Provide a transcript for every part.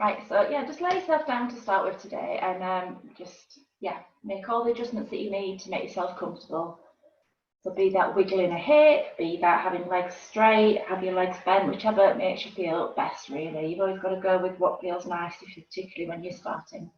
Right, so yeah, just lay yourself down to start with today, and just make all the adjustments that you need to make yourself comfortable. So be that wiggling a hip, be that having legs straight, have your legs bent, whichever makes you feel best really. You've always got to go with what feels nice, particularly when you're starting.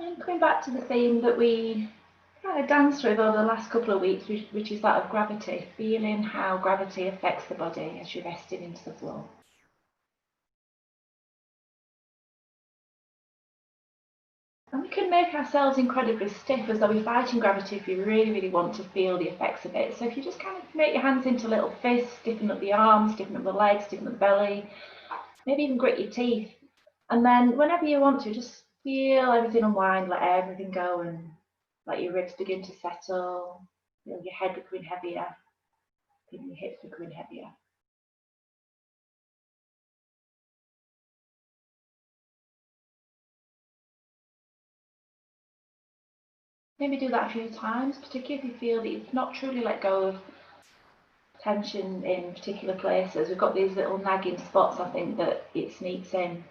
And coming back to the theme that we kind of danced with over the last couple of weeks, which is that of gravity, feeling how gravity affects the body as you're resting into the floor. And we can make ourselves incredibly stiff as though we're fighting gravity if you really, really want to feel the effects of it. So if you just kind of make your hands into little fists, stiffen up the arms, stiffen up the legs, stiffen up the belly, maybe even grit your teeth. And then whenever you want to, just feel everything unwind, let everything go and let your ribs begin to settle, feel your head becoming heavier, feel your hips becoming heavier. Maybe do that a few times, particularly if you feel that you've not truly let go of tension in particular places. We've got these little nagging spots, I think, that it sneaks in.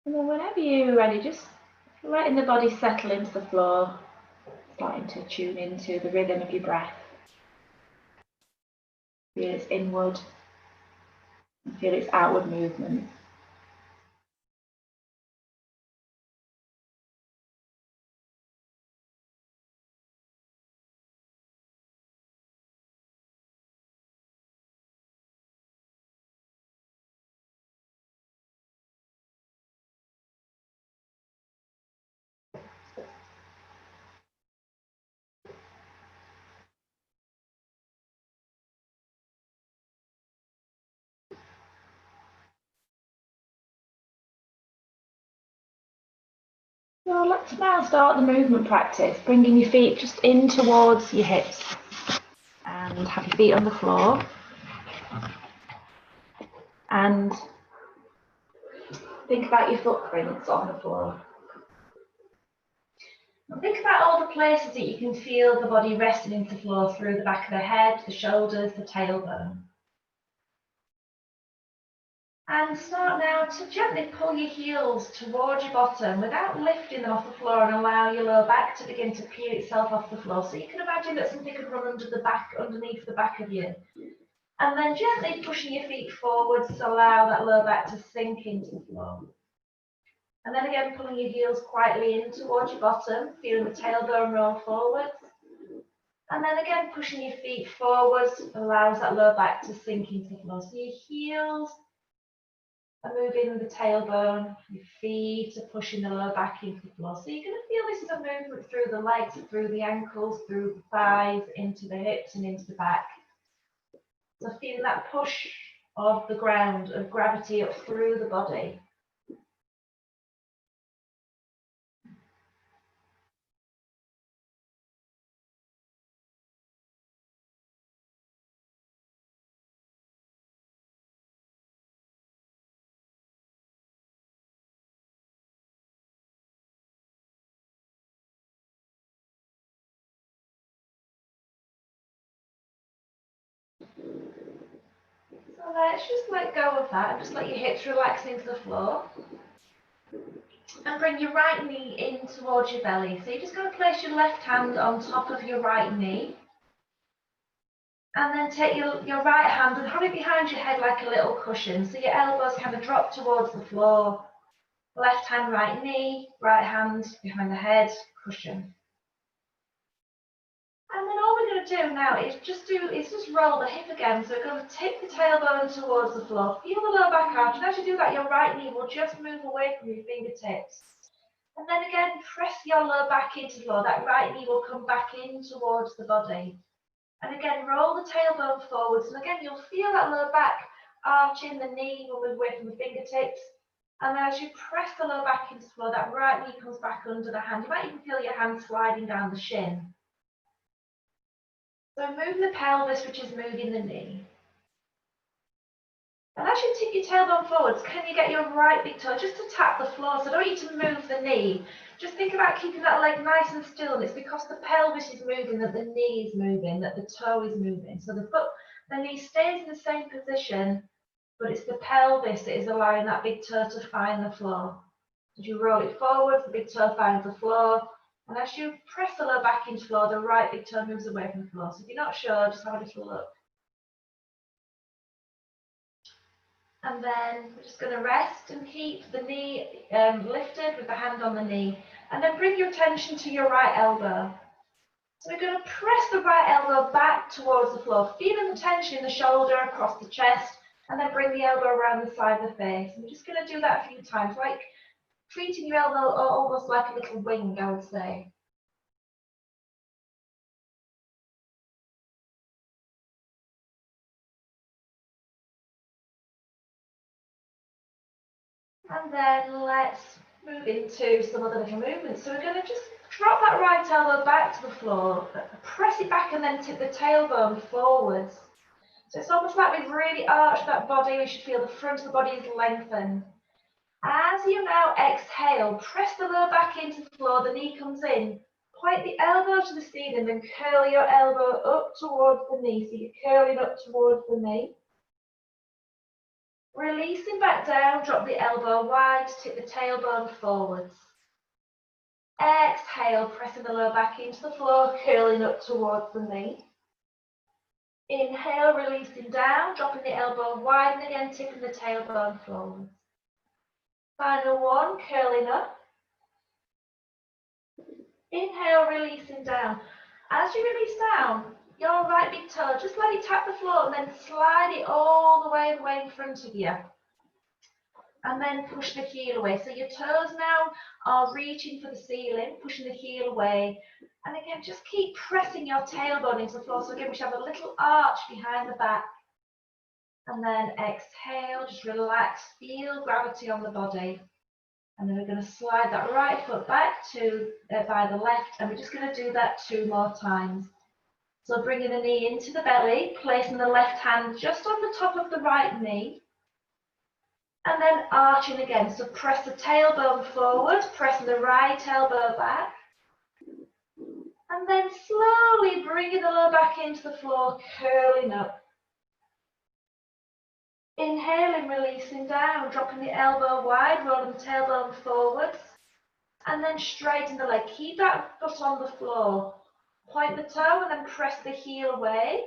And then whenever you're ready, just letting the body settle into the floor, starting to tune into the rhythm of your breath. Feel its inward and feel its outward movement. So let's now start the movement practice, bringing your feet just in towards your hips and have your feet on the floor. And think about your footprints on the floor. And think about all the places that you can feel the body resting into the floor through the back of the head, the shoulders, the tailbone. And start now to gently pull your heels towards your bottom without lifting them off the floor, and allow your lower back to begin to peel itself off the floor. So you can imagine that something could run underneath the back of you. And then gently pushing your feet forwards to allow that lower back to sink into the floor. And then again, pulling your heels quietly in towards your bottom, feeling the tailbone roll forwards. And then again, pushing your feet forwards allows that lower back to sink into the floor. So your heels are moving the tailbone, your feet are pushing the lower back into the floor. So you're going to feel this is a movement through the legs, through the ankles, through the thighs, into the hips and into the back. So feeling that push of the ground, of gravity up through the body. So let's just let go of that and just let your hips relax into the floor. And bring your right knee in towards your belly. So you're just going to place your left hand on top of your right knee. And then take your right hand and hold it behind your head like a little cushion. So your elbows kind of drop towards the floor. Left hand, right knee, right hand behind the head, cushion. And then all we're going to do now is just roll the hip again. So we're going to tip the tailbone towards the floor. Feel the lower back arch, and as you do that, your right knee will just move away from your fingertips. And then again, press your lower back into the floor. That right knee will come back in towards the body. And again, roll the tailbone forwards. And again, you'll feel that lower back arching, the knee will move away from the fingertips. And then as you press the lower back into the floor, that right knee comes back under the hand. You might even feel your hand sliding down the shin. So move the pelvis, which is moving the knee. And as you tip your tailbone forwards, can you get your right big toe just to tap the floor? So I don't want you to move the knee. Just think about keeping that leg nice and still. And it's because the pelvis is moving that the knee is moving, that the toe is moving. So the knee stays in the same position, but it's the pelvis that is allowing that big toe to find the floor. As you roll it forwards, the big toe finds the floor. And as you press the lower back into the floor, the right big toe moves away from the floor. So if you're not sure, just have a little look. And then we're just going to rest and keep the knee lifted with the hand on the knee. And then bring your attention to your right elbow. So we're going to press the right elbow back towards the floor, feeling the tension in the shoulder across the chest, and then bring the elbow around the side of the face. And we're just going to do that a few times, like treating your elbow almost like a little wing, I would say. And then let's move into some other little movements. So we're going to just drop that right elbow back to the floor, press it back and then tip the tailbone forwards. So it's almost like we've really arched that body. We should feel the front of the body is lengthened. As you now exhale, press the lower back into the floor, the knee comes in. Point the elbow to the ceiling, then curl your elbow up towards the knee. So you're curling up towards the knee. Releasing back down, drop the elbow wide, tip the tailbone forwards. Exhale, pressing the lower back into the floor, curling up towards the knee. Inhale, releasing down, dropping the elbow wide, and again tipping the tailbone forwards. Final one, curling up. Inhale, releasing down. As you release down, your right big toe, just let it tap the floor and then slide it all the way in front of you. And then push the heel away. So your toes now are reaching for the ceiling, pushing the heel away. And again, just keep pressing your tailbone into the floor. So again, we should have a little arch behind the back. And then exhale, just relax, feel gravity on the body. And then we're going to slide that right foot back to by the left. And we're just going to do that 2 more times. So bringing the knee into the belly, placing the left hand just on the top of the right knee. And then arching again. So press the tailbone forward, pressing the right elbow back. And then slowly bringing the lower back into the floor, curling up. Inhaling, releasing down, dropping the elbow wide, rolling the tailbone forwards. And then straighten the leg. Keep that foot on the floor. Point the toe and then press the heel away.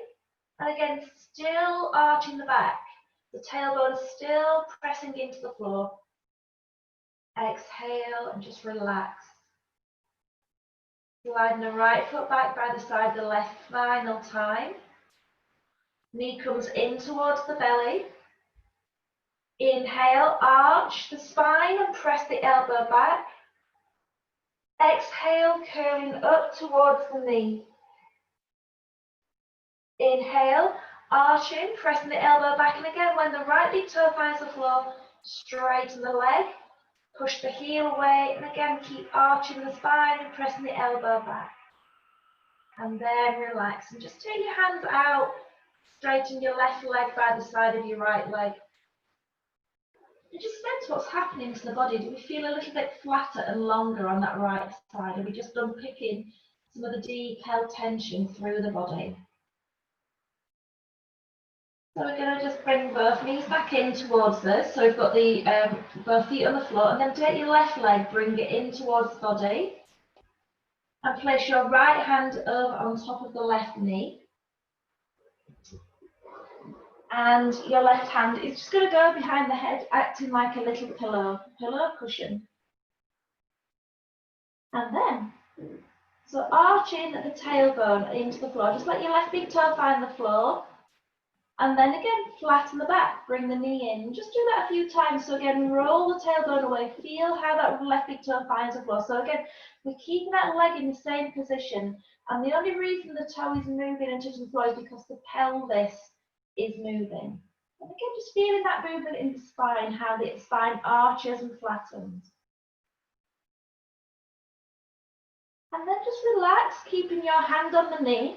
And again, still arching the back. The tailbone still pressing into the floor. Exhale and just relax. Sliding the right foot back by the side of the left final time. Knee comes in towards the belly. Inhale, arch the spine and press the elbow back. Exhale, curling up towards the knee. Inhale, arching, pressing the elbow back. And again, when the right big toe finds the floor, straighten the leg. Push the heel away. And again, keep arching the spine and pressing the elbow back. And then relax. And just take your hands out. Straighten your left leg by the side of your right leg. And just sense what's happening to the body. Do we feel a little bit flatter and longer on that right side? Are we just unpicking some of the deep held tension through the body? So we're going to just bring both knees back in towards us. So we've got the both feet on the floor, and then take your left leg, bring it in towards the body, and place your right hand over on top of the left knee. And your left hand is just going to go behind the head, acting like a little pillow cushion. And then So arching the tailbone into the floor. Just let your left big toe find the floor. And then again, flatten the back, bring the knee in. Just do that a few times. So again, roll the tailbone away. Feel how that left big toe finds the floor. So again, we're keeping that leg in the same position. And the only reason the toe is moving and touching the floor is because the pelvis is moving. And again, just feeling that movement in the spine, how the spine arches and flattens. And then just relax, keeping your hand on the knee.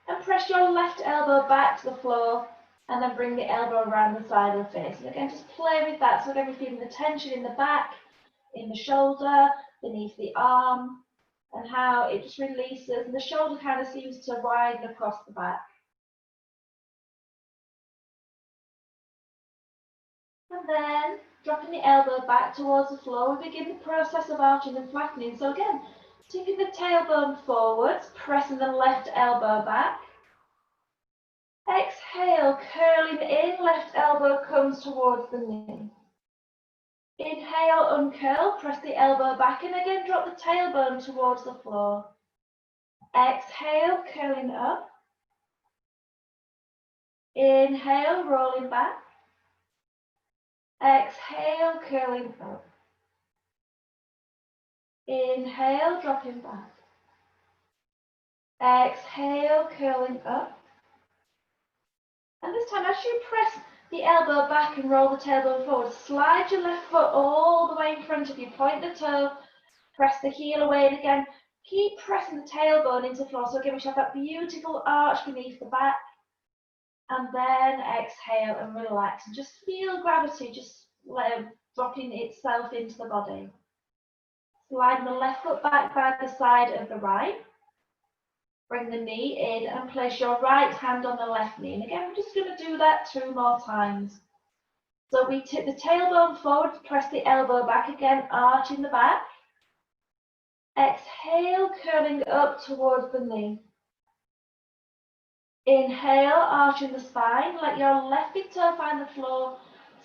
And press your left elbow back to the floor, and then bring the elbow around the side of the face. And again, just play with that. So again, we're feeling the tension in the back, in the shoulder, beneath the arm, and how it just releases. And the shoulder kind of seems to widen across the back. And then dropping the elbow back towards the floor, we begin the process of arching and flattening. So again, taking the tailbone forwards, pressing the left elbow back. Exhale, curling in, left elbow comes towards the knee. Inhale, uncurl, press the elbow back, and again drop the tailbone towards the floor. Exhale, curling up. Inhale, rolling back. Exhale, curling up. Inhale, dropping back. Exhale, curling up. And this time, as you press the elbow back and roll the tailbone forward, slide your left foot all the way in front of you, point the toe, press the heel away, and again, keep pressing the tailbone into the floor. So again, we should have that beautiful arch beneath the back. And then exhale and relax. And just feel gravity, just dropping itself into the body. Slide the left foot back by the side of the right. Bring the knee in and place your right hand on the left knee. And again, we're just going to do that 2 more times. So we tip the tailbone forward, press the elbow back again, arching the back. Exhale, curling up towards the knee. Inhale, arching the spine. Let your left big toe find the floor.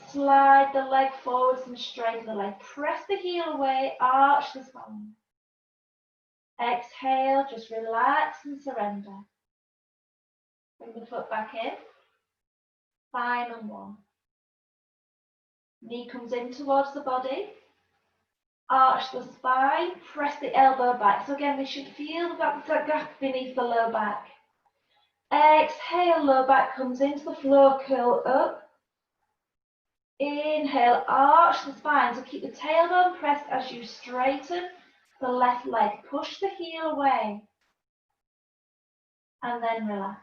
Slide the leg forwards and straighten the leg. Press the heel away, arch the spine. Exhale, just relax and surrender. Bring the foot back in. Final one. Knee comes in towards the body. Arch the spine, press the elbow back. So again, we should feel that gap beneath the low back. Exhale, low back comes into the floor, curl up. Inhale, arch the spine. So keep the tailbone pressed as you straighten the left leg. Push the heel away. And then relax.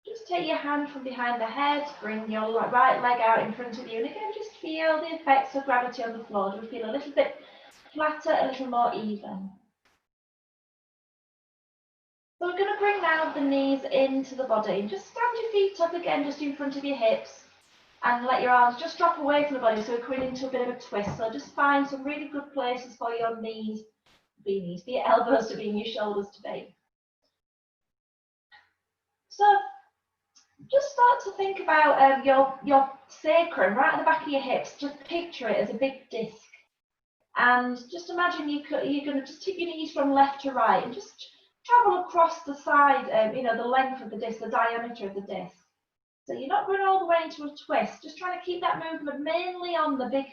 Just take your hand from behind the head, bring your right leg out in front of you, and again, just feel the effects of gravity on the floor. Do you feel a little bit flatter, a little more even? So we're going to bring now the knees into the body. Just stand your feet up again, just in front of your hips, and let your arms just drop away from the body. So we're coming into a bit of a twist. So just find some really good places for your knees to be, for your elbows to be, and your shoulders to be. So just start to think about your sacrum right at the back of your hips. Just picture it as a big disc. And just imagine you're going to just tip your knees from left to right and just travel across the side, the length of the disc, the diameter of the disc. So you're not going all the way into a twist, just trying to keep that movement mainly on the big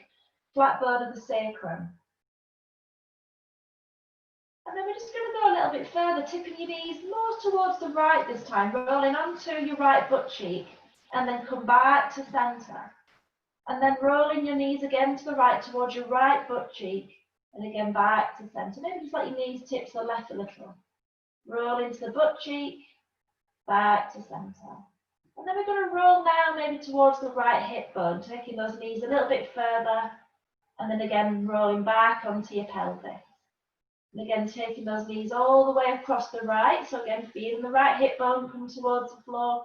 flat bone of the sacrum. And then we're just going to go a little bit further, tipping your knees more towards the right this time, rolling onto your right butt cheek, and then come back to center. And then rolling your knees again to the right towards your right butt cheek, and again back to center. Maybe just let your knees tip to the left a little. Roll into the butt cheek, back to center. And then we're going to roll now maybe towards the right hip bone, taking those knees a little bit further, and then again rolling back onto your pelvis. And again, taking those knees all the way across the right. So again, feeling the right hip bone come towards the floor,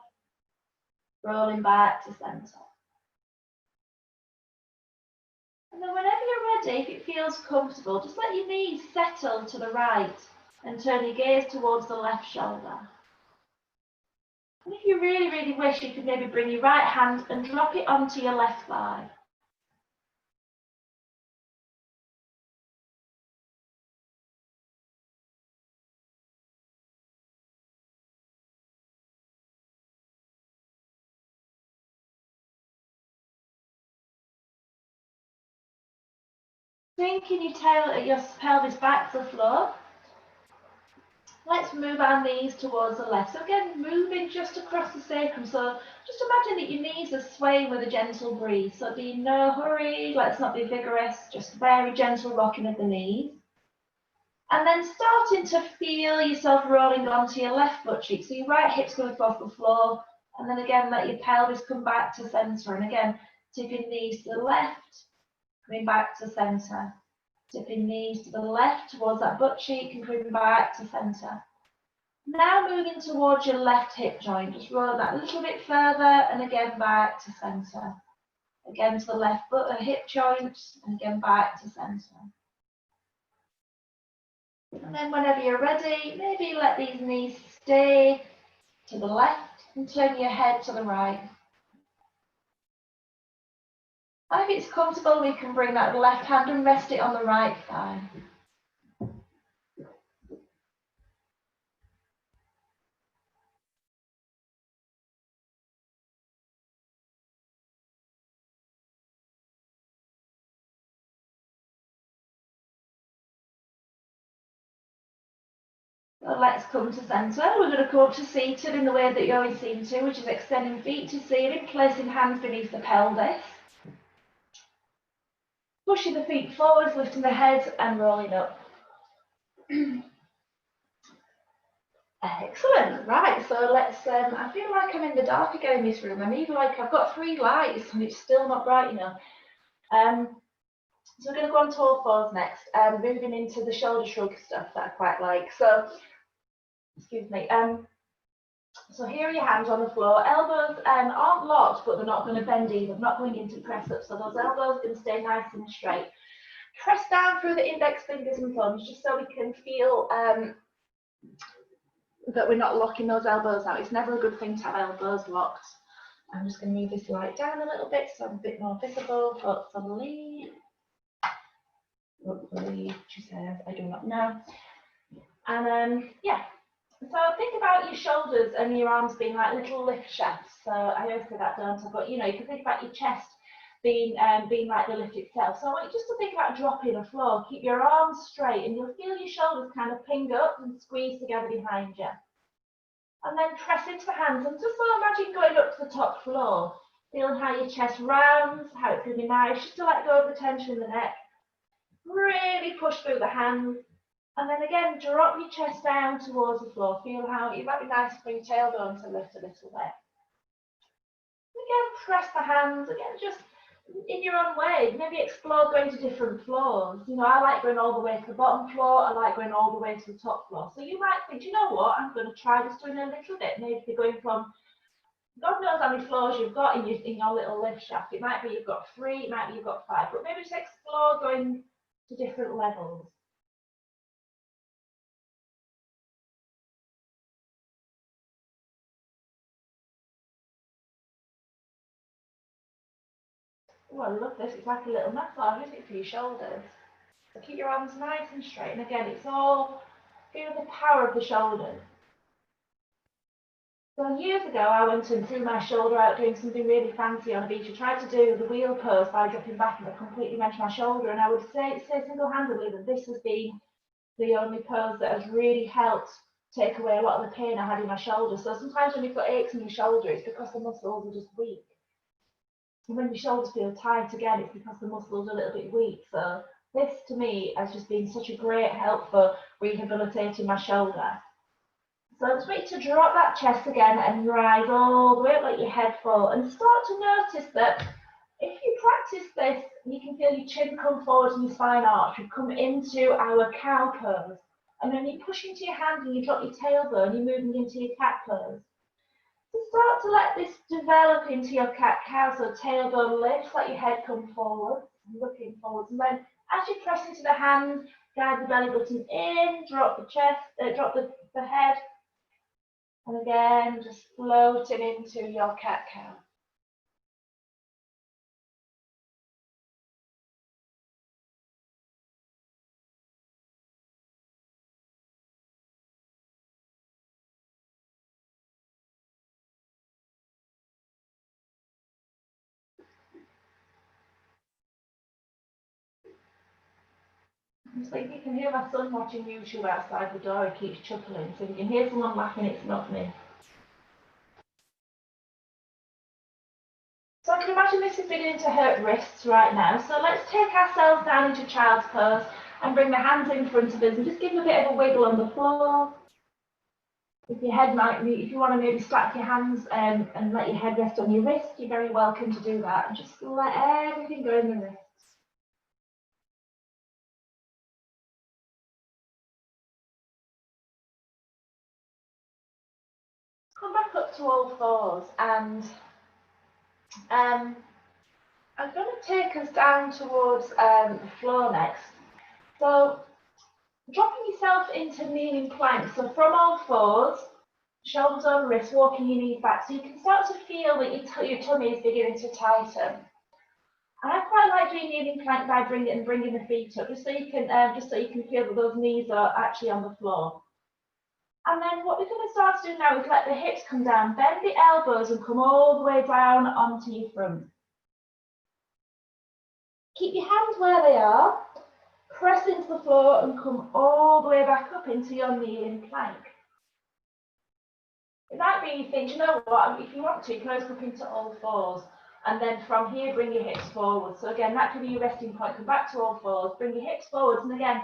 rolling back to center. And then whenever you're ready, if it feels comfortable, just let your knees settle to the right and turn your gaze towards the left shoulder. And if you really, really wish, you could maybe bring your right hand and drop it onto your left thigh. Sinking your tail, your pelvis back to the floor. Let's move our knees towards the left. So again, moving just across the sacrum. So just imagine that your knees are swaying with a gentle breeze. So be no hurry, let's not be vigorous, just very gentle rocking of the knees. And then starting to feel yourself rolling onto your left butt cheek. So your right hip's coming off the floor. And then again, let your pelvis come back to center. And again, tipping knees to the left, coming back to center. Tipping knees to the left towards that butt cheek and coming back to center. Now moving towards your left hip joint, just roll that a little bit further and again back to center. Again to the left hip joint and again back to center. And then whenever you're ready, maybe let these knees stay to the left and turn your head to the right. And if it's comfortable, we can bring that left hand and rest it on the right thigh. So let's come to centre. We're going to come up to seated in the way that you're always seen to, which is extending feet to ceiling, placing hands beneath the pelvis. Pushing the feet forwards, lifting the head and rolling up. Excellent. Right, so let's, I feel like I'm in the dark again in this room. I'm even like I've got 3 lights and it's still not bright enough. So we're going to go on to all fours next, moving into the shoulder shrug stuff that I quite like. So, excuse me. So here are your hands on the floor. Elbows aren't locked, but they're not going to bend either. They're not going into press up. So those elbows are going to stay nice and straight. Press down through the index fingers and thumbs, just so we can feel that we're not locking those elbows out. It's never a good thing to have elbows locked. I'm just going to move this light down a little bit so I'm a bit more visible, hopefully. Hopefully, she says, I do not know. And yeah, so think about your shoulders and your arms being like little lift shafts. So I always say that, don't I? But you know, you can think about your chest being like the lift itself. So I want you just to think about dropping the floor. Keep your arms straight and you'll feel your shoulders kind of ping up and squeeze together behind you. And then press into the hands and just imagine going up to the top floor. Feeling how your chest rounds, how it's going to be nice, just to let go of the tension in the neck. Really push through the hands. And then again, drop your chest down towards the floor. Feel how it might be nice for your tailbone to lift a little bit. Again, press the hands. Again, just in your own way. Maybe explore going to different floors. You know, I like going all the way to the bottom floor. I like going all the way to the top floor. So you might think, you know what? I'm going to try just doing a little bit. Maybe you're going from, God knows how many floors you've got in your little lift shaft. It might be you've got 3. It might be you've got 5. But maybe just explore going to different levels. Oh, I love this. It's like a little massage, isn't it, for your shoulders? So keep your arms nice and straight. And again, it's all, feel the power of the shoulders. So years ago, I went and threw my shoulder out doing something really fancy on a beach. I tried to do the wheel pose by dropping back and I completely wrenched my shoulder. And I would say single-handedly that this has been the only pose that has really helped take away a lot of the pain I had in my shoulder. So sometimes when you've got aches in your shoulder, it's because the muscles are just weak. And when your shoulders feel tight again, it's because the muscles are a little bit weak. So this to me has just been such a great help for rehabilitating my shoulder. So it's great to drop that chest again and rise all the way up, let your head fall, and start to notice that if you practice this, you can feel your chin come forward and your spine arch. We come into our cow pose. And then you push into your hand and you drop your tailbone, you're moving into your cat pose. So start to let this develop into your cat-cow, so tailbone lifts, let your head come forward, looking forwards, and then as you press into the hands, guide the belly button in, drop the chest, drop the head, and again, just floating into your cat-cow. It's like you can hear my son watching YouTube outside the door. He keeps chuckling. So if you can hear someone laughing, it's not me. So I can imagine this is beginning to hurt wrists right now. So let's take ourselves down into child's pose and bring the hands in front of us and just give them a bit of a wiggle on the floor. If your head might be, if you want to maybe slap your hands and let your head rest on your wrist, you're very welcome to do that. And just let everything go in the wrists. Come back up to all fours, and I'm going to take us down towards the floor next. So dropping yourself into kneeling plank. So from all fours, shoulders over wrists, walking your knees back. So you can start to feel that your tummy is beginning to tighten. And I quite like doing kneeling plank by bringing the feet up, just so you can feel that those knees are actually on the floor. And then what we're going to start to do now is let the hips come down, bend the elbows and come all the way down onto your front. Keep your hands where they are, press into the floor and come all the way back up into your kneeling plank. It might be you think, you know what, if you want to, you can always come into all fours. And then from here, bring your hips forward. So again, that can be your resting point. Come back to all fours, bring your hips forwards. And again,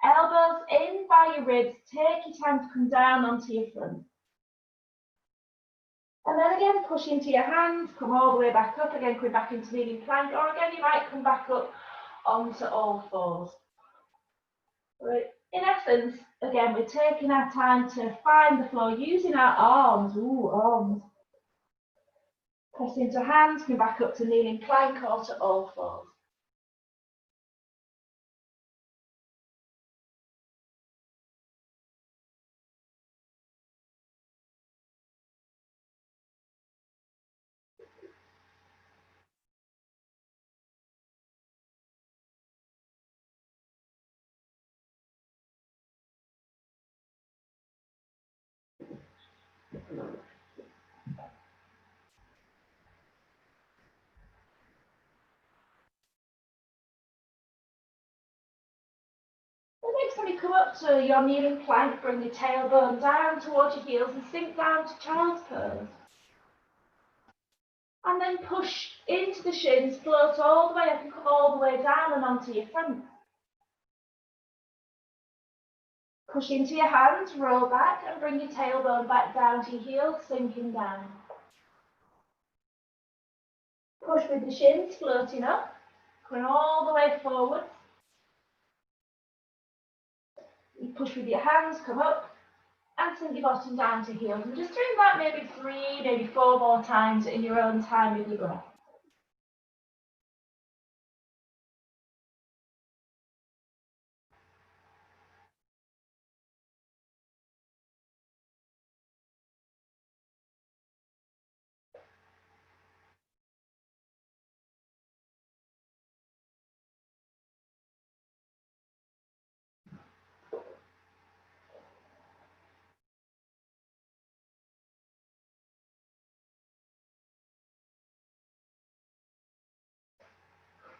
elbows in by your ribs. Take your time to come down onto your front. And then again, push into your hands, come all the way back up. Again, come back into kneeling plank. Or again, you might come back up onto all fours. Right. In essence, again, we're taking our time to find the floor using our arms. Ooh, arms. Press into hands, come back up to kneeling plank or to all fours. Next time you come up to your kneeling plank, bring your tailbone down towards your heels and sink down to child's pose. And then push into the shins, float all the way up and come all the way down and onto your front. Push into your hands, roll back and bring your tailbone back down to your heels, sinking down. Push with the shins, floating up, going all the way forward. You push with your hands, come up, and sink your bottom down to heels. And just doing that maybe 3, maybe 4 more times in your own time with your breath.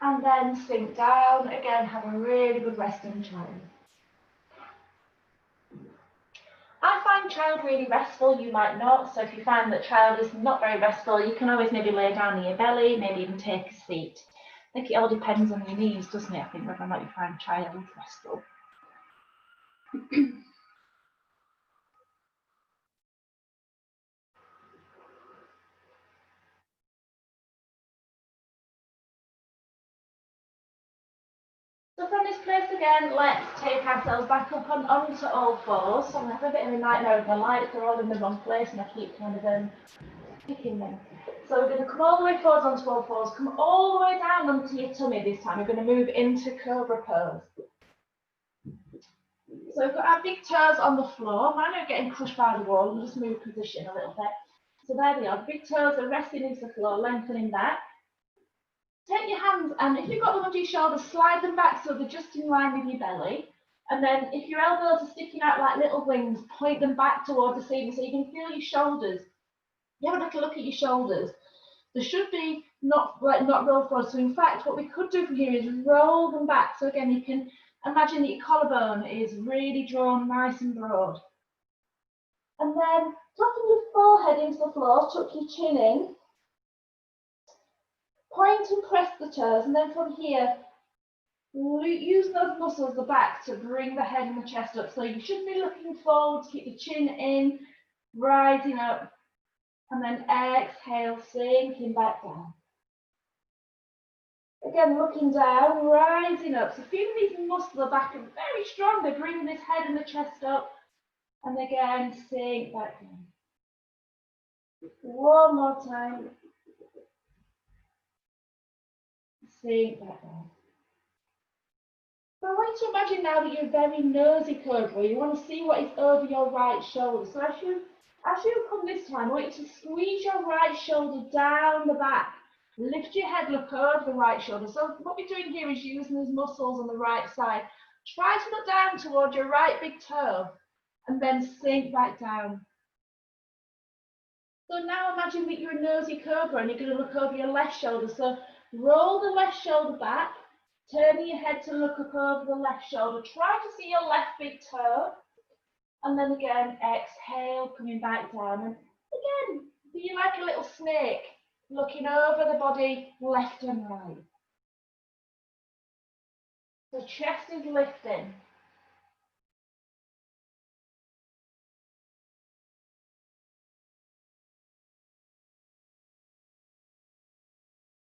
And then sink down. Again, have a really good rest in child. I find child really restful, you might not. So if you find that child is not very restful, you can always maybe lay down on your belly, maybe even take a seat. I think it all depends on your needs, doesn't it? I think whether or not you find child restful. So from this place again, let's take ourselves back up onto all fours. So I'm having a bit of a nightmare with my lights, they're all in the wrong place and I keep kind of picking them. So we're going to come all the way forwards onto all fours, come all the way down onto your tummy this time. We're going to move into Cobra Pose. So we've got our big toes on the floor. Mine are getting crushed by the wall. We'll just move position a little bit. So there we are. The big toes are resting into the floor, lengthening back. Take your hands and if you've got them under your shoulders, slide them back so they're just in line with your belly. And then if your elbows are sticking out like little wings, point them back towards the ceiling so you can feel your shoulders. You have a little look at your shoulders. There should be not roll forward. So in fact, what we could do from here is roll them back. So again, you can Imagine that your collarbone is really drawn nice and broad. And then dropping your forehead into the floor, tuck your chin in. Point and press the toes, and then from here, use those muscles, the back, to bring the head and the chest up. So you should be looking forward, keep your chin in, rising up, and then exhale, sinking back down. Again, looking down, rising up. So feeling these muscles at the back are very strong. They're bringing this head and the chest up. And again, sink back down. One more time. Sink back down. So I want you to imagine now that you're a very nosy cobra. You want to see what is over your right shoulder. So as you come this time, I want you to squeeze your right shoulder down the back. Lift your head, look over the right shoulder. So what we're doing here is using those muscles on the right side. Try to look down towards your right big toe and then sink back down. So now imagine that you're a nosy cobra and you're going to look over your left shoulder. So roll the left shoulder back, turning your head to look up over the left shoulder. Try to see your left big toe. And then again, exhale, coming back down. And again, be like a little snake, looking over the body, left and right. The chest is lifting.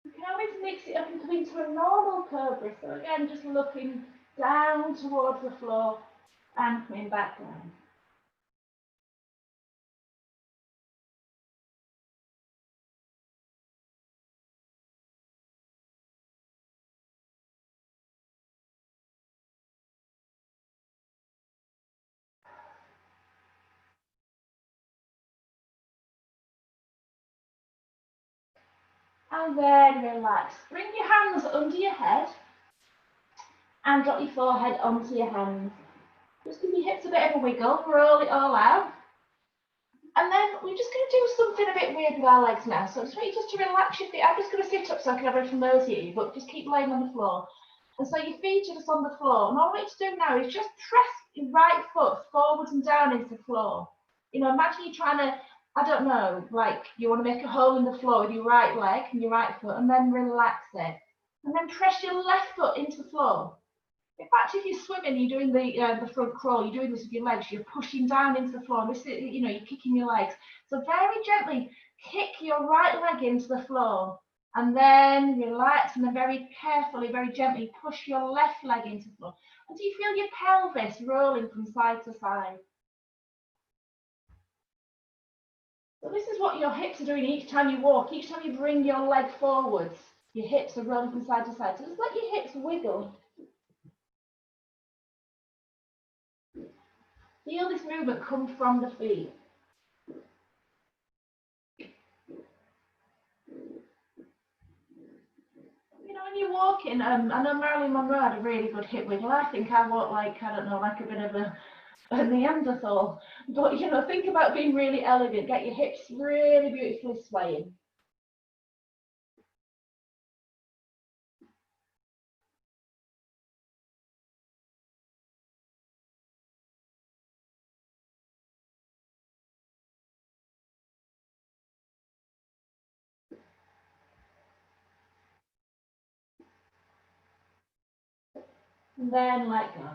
You can always mix it up and come into a normal cobra. So again, just looking down towards the floor and coming back down. And then relax. Bring your hands under your head and drop your forehead onto your hands. Just give your hips a bit of a wiggle, roll it all out. And then we're just going to do something a bit weird with our legs now. So I just want you just to relax your feet. I'm just going to sit up so I can have a little nosy at you, but just keep laying on the floor. And so your feet are just on the floor. And all I want you to do now is just press your right foot forward and down into the floor. You know, imagine you're trying to, I don't know, like you want to make a hole in the floor with your right leg and your right foot, and then relax it. And then press your left foot into the floor. In fact, if you're swimming, you're doing the front crawl, you're doing this with your legs, you're pushing down into the floor, this is, you know, you're kicking your legs. So very gently kick your right leg into the floor and then relax, and then very carefully, very gently push your left leg into the floor until you feel your pelvis rolling from side to side. So this is what your hips are doing each time you walk. Each time you bring your leg forwards, your hips are rolling from side to side. So just let your hips wiggle. Feel this movement come from the feet. You know, when you're walking, I know Marilyn Monroe had a really good hip wiggle. I think I walk like, I don't know, like a bit of a Neanderthal. But, you know, think about being really elegant. Get your hips really beautifully swaying. And then let go.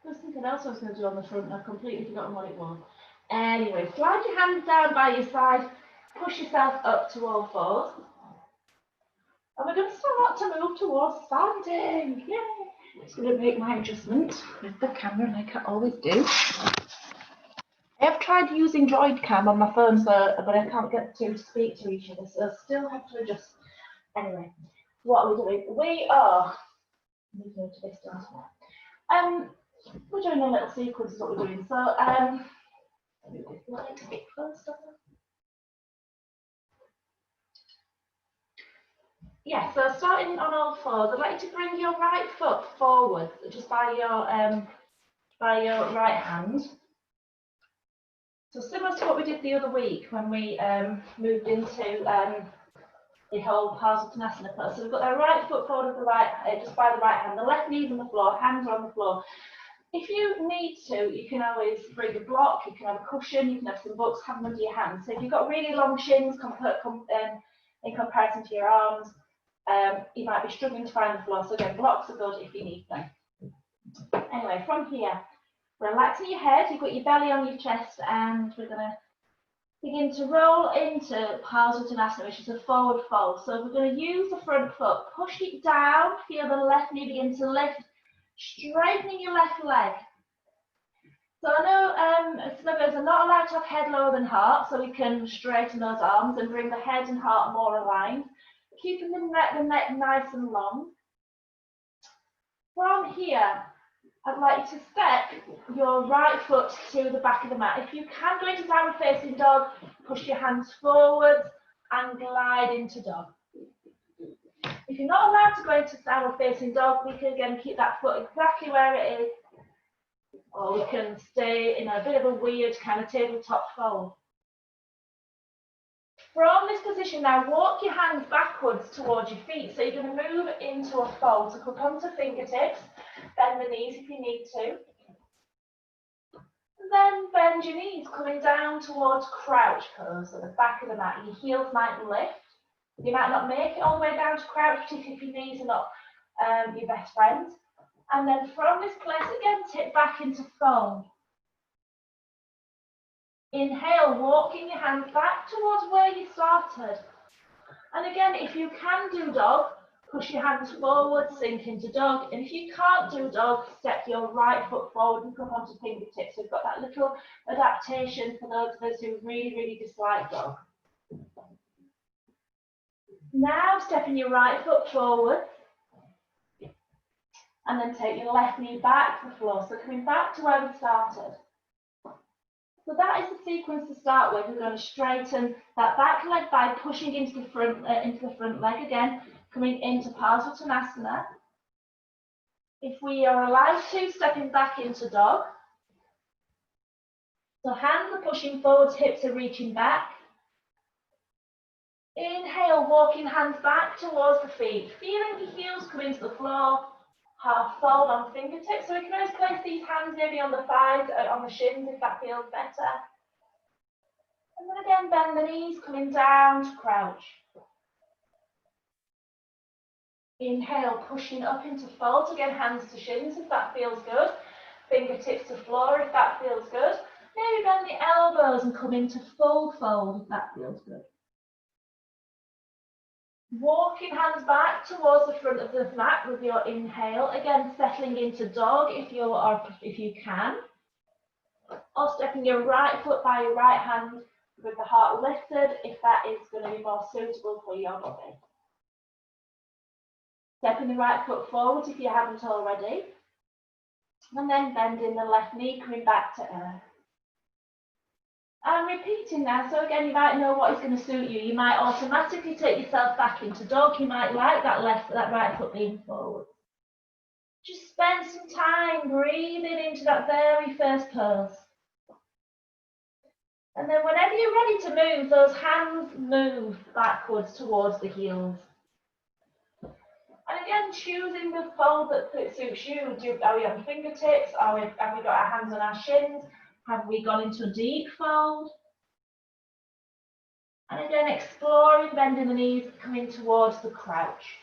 There's something else I was going to do on the front, and I've completely forgotten what it was. Anyway, slide your hands down by your side, push yourself up to all fours. And we're going to start to move towards standing. Yay! I'm just going to make my adjustment with the camera like I always do. I have tried using Droidcam on my phone, but I can't get to speak to each other, so I still have to adjust. Anyway, what are we doing? We are moving to this down. We're doing a little sequence of what we're doing. So, move this light a bit closer. Yeah, so starting on all fours, I'd like you to bring your right foot forward, just by your right hand. So similar to what we did the other week when we moved into the whole Parsvottanasana pose. So we've got our right foot forward with the right, just by the right hand, the left knee's on the floor, hands are on the floor. If you need to, you can always bring a block, you can have a cushion, you can have some books, have them under your hands. So if you've got really long shins in comparison to your arms, you might be struggling to find the floor. So again, blocks are good if you need them. Anyway, from here, relaxing your head, you've got your belly on your chest, and we're going to begin to roll into Parsvottanasana, which is a forward fold. So we're going to use the front foot, push it down, feel the left knee begin to lift, straightening your left leg. So I know some of us are not allowed to have head lower than heart, so we can straighten those arms and bring the head and heart more aligned, keeping the neck nice and long. From here, I'd like you to step your right foot to the back of the mat. If you can go into downward facing dog, push your hands forwards and glide into dog. If you're not allowed to go into downward facing dog, we can again keep that foot exactly where it is, or we can stay in a bit of a weird kind of tabletop fold. From this position now, walk your hands backwards towards your feet. So you're going to move into a fold. So come to fingertips, bend the knees if you need to. And then bend your knees, coming down towards crouch pose at the back of the mat. Your heels might lift. You might not make it all the way down to crouch, particularly if your knees are not your best friends. And then from this place, again, tip back into fold. Inhale, walking your hands back towards where you started. And again, if you can do dog, push your hands forward, sink into dog. And if you can't do dog, step your right foot forward and come onto fingertips. We've got that little adaptation for those of us who really, really dislike dog. Now stepping your right foot forward. And then take your left knee back to the floor. So coming back to where we started. So that is the sequence to start with. We're going to straighten that back leg by pushing into the front leg again, coming into Parsvottanasana. If we are allowed to, stepping back into dog. So hands are pushing forwards, hips are reaching back. Inhale, walking hands back towards the feet, feeling the heels come into the floor. Half fold on fingertips, so we can always place these hands maybe on the thighs, on the shins if that feels better. And then again, bend the knees, coming down to crouch. Inhale, pushing up into folds, again, hands to shins if that feels good. Fingertips to floor if that feels good. Maybe bend the elbows and come into full fold if that feels good. Walking hands back towards the front of the mat with your inhale. Again, settling into dog if you can. Or stepping your right foot by your right hand with the heart lifted if that is going to be more suitable for your body. Stepping the right foot forward if you haven't already. And then bending the left knee, coming back to earth. And repeating now, so again, you might know what is going to suit you. You might automatically take yourself back into dog. You might like that right foot being forward. Just spend some time breathing into that very first pose. And then whenever you're ready to move, those hands move backwards towards the heels. And again, choosing the fold that suits you. Are we on fingertips? Have we got our hands on our shins? Have we gone into a deep fold? And again, exploring, bending the knees, coming towards the crouch.